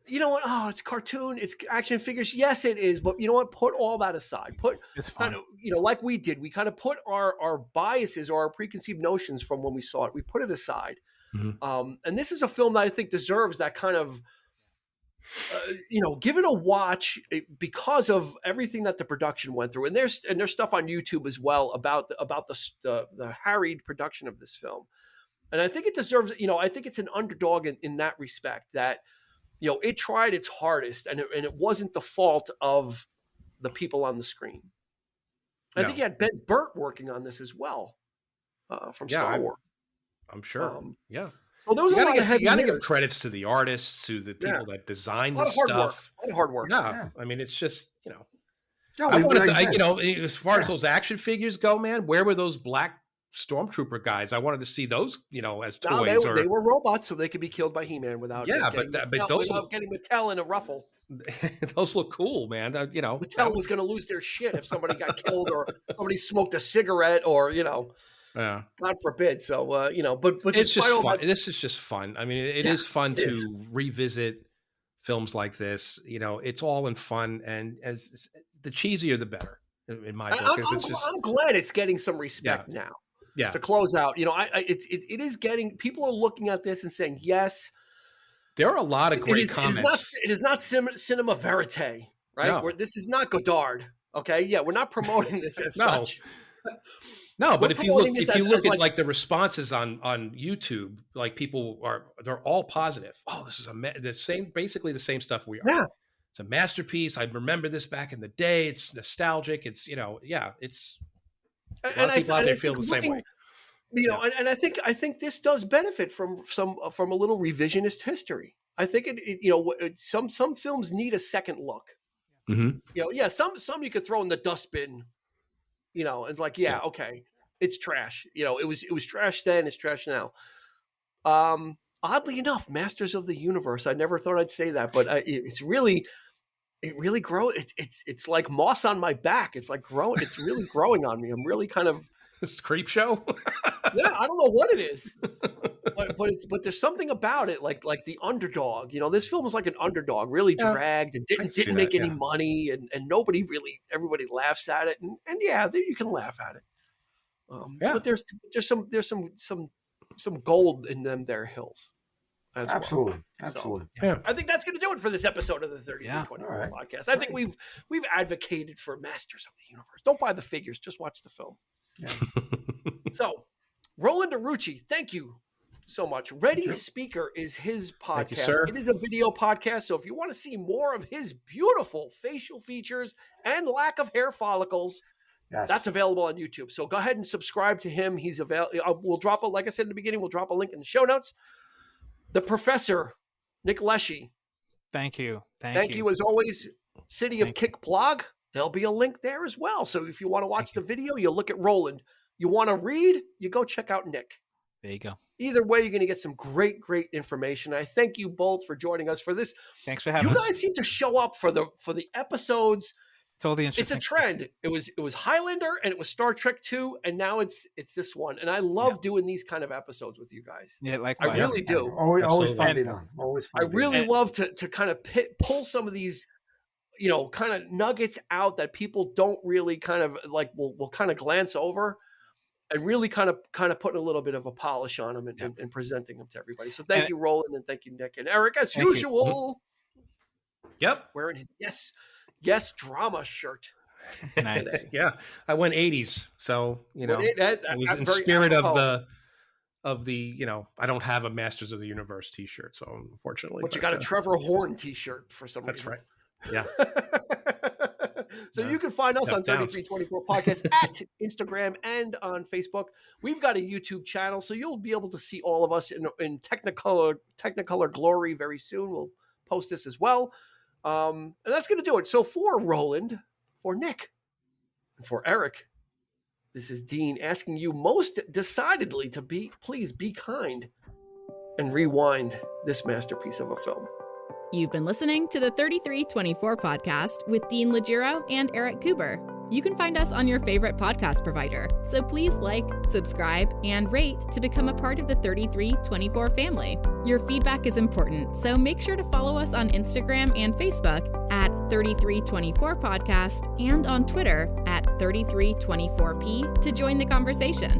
A: you know what? Oh, it's cartoon. It's action figures. Yes, it is. But you know what? Put all that aside.
D: It's fun.
A: Like we did. We kind of put our biases or our preconceived notions from when we saw it. We put it aside. Mm-hmm. And this is a film that I think deserves that kind of, give it a watch because of everything that the production went through. And there's stuff on YouTube as well about the harried production of this film. And I think it deserves. I think it's an underdog in that respect. That it tried its hardest, and it wasn't the fault of the people on the screen. I think you had Ben Burt working on this as well from Star Wars.
C: I'm sure.
A: Well, there was a lot of heavy.
C: You got to give credits to the artists, to the people that designed this stuff.
A: A lot of hard work.
C: Yeah. I mean, it's just
E: No,
C: as far as those action figures go, man, where were those black Stormtrooper guys? I wanted to see those, as toys.
A: They were robots, so they could be killed by He-Man without getting Mattel in a ruffle.
C: Those look cool, man.
A: Mattel was going to lose their shit if somebody got killed or somebody smoked a cigarette or God forbid. So but
C: it's just fun. This is just fun. I mean, it is fun to revisit films like this. It's all in fun, and as the cheesier the better. In my book,
A: I'm glad it's getting some respect now. Yeah. To close out, it is getting. People are looking at this and saying yes.
C: There are a lot of great comments.
A: It is not cinema verite, right?
C: No.
A: This is not Godard. Okay, we're not promoting this as such.
C: No, but if you look at like the responses on YouTube, like they're all positive. Oh, this is basically the same stuff we are.
A: Yeah.
C: It's a masterpiece. I remember this back in the day. It's nostalgic. It's, it's a lot of people out there feel the same way.
A: And I think this does benefit from a little revisionist history. I think some films need a second look.
C: Mm-hmm.
A: Some you could throw in the dustbin. It's like, okay, it's trash. It was trash then, it's trash now. Oddly enough, Masters of the Universe, I never thought I'd say that, but it really grows. It's like moss on my back. It's like growing. It's really growing on me. I'm really kind of
C: this creep show.
A: Yeah, I don't know what it is, but there's something about it, like the underdog. This film was like an underdog, really dragged and didn't make any money, and everybody laughs at it, and you can laugh at it. But there's some gold in them there hills.
E: Absolutely.
A: So, I think that's going to do it for this episode of the 3324 podcast. I think we've advocated for Masters of the Universe. Don't buy the figures, just watch the film.
E: Yeah.
A: So, Roland Uruci, thank you so much. Ready Speaker is his podcast.
C: Thank you, sir.
A: It is a video podcast, so if you want to see more of his beautiful facial features and lack of hair follicles, that's available on YouTube. So go ahead and subscribe to him. He's available. We'll drop like I said in the beginning, we'll drop a link in the show notes. The Professor, Nick Leshi.
D: Thank you.
A: Thank you as always. City of Kick blog. There'll be a link there as well. So if you want to watch the video, you look at Roland. You want to read, you go check out Nick.
D: There you go.
A: Either way, you're going to get some great information. I thank you both for joining us for this.
D: Thanks for having us.
A: You guys seem to show up for the episodes.
D: It's all the interesting.
A: It's a trend. It was Highlander and it was Star Trek 2, and now it's this one. And I love doing these kind of episodes with you guys.
D: Yeah,
A: I really do.
E: Always fun to be on. Always fun.
A: I really love to kind of pull some of these, kind of nuggets out that people don't really kind of like will kind of glance over, and really kind of putting a little bit of a polish on them and presenting them to everybody. So thank you, Roland, and thank you, Nick and Eric, as usual.
C: Yep,
A: wearing his yes drama shirt.
D: Nice.
C: Yeah, I went 80s, so it was in spirit of the I don't have a Masters of the Universe T-shirt, so unfortunately.
A: But you got a Trevor Horn T-shirt for some reason.
C: That's right. Yeah.
A: So you can find us on 3324 Podcast at Instagram and on Facebook. We've got a YouTube channel, so you'll be able to see all of us in Technicolor glory very soon. We'll post this as well. And that's going to do it. So for Roland, for Nick, and for Eric, this is Dean asking you most decidedly to please be kind and rewind this masterpiece of a film.
B: You've been listening to the 3324 podcast with Dean Legiro and Eric Kuber. You can find us on your favorite podcast provider, so please like, subscribe, and rate to become a part of the 3324 family. Your feedback is important, so make sure to follow us on Instagram and Facebook at 3324 podcast and on Twitter at 3324p to join the conversation.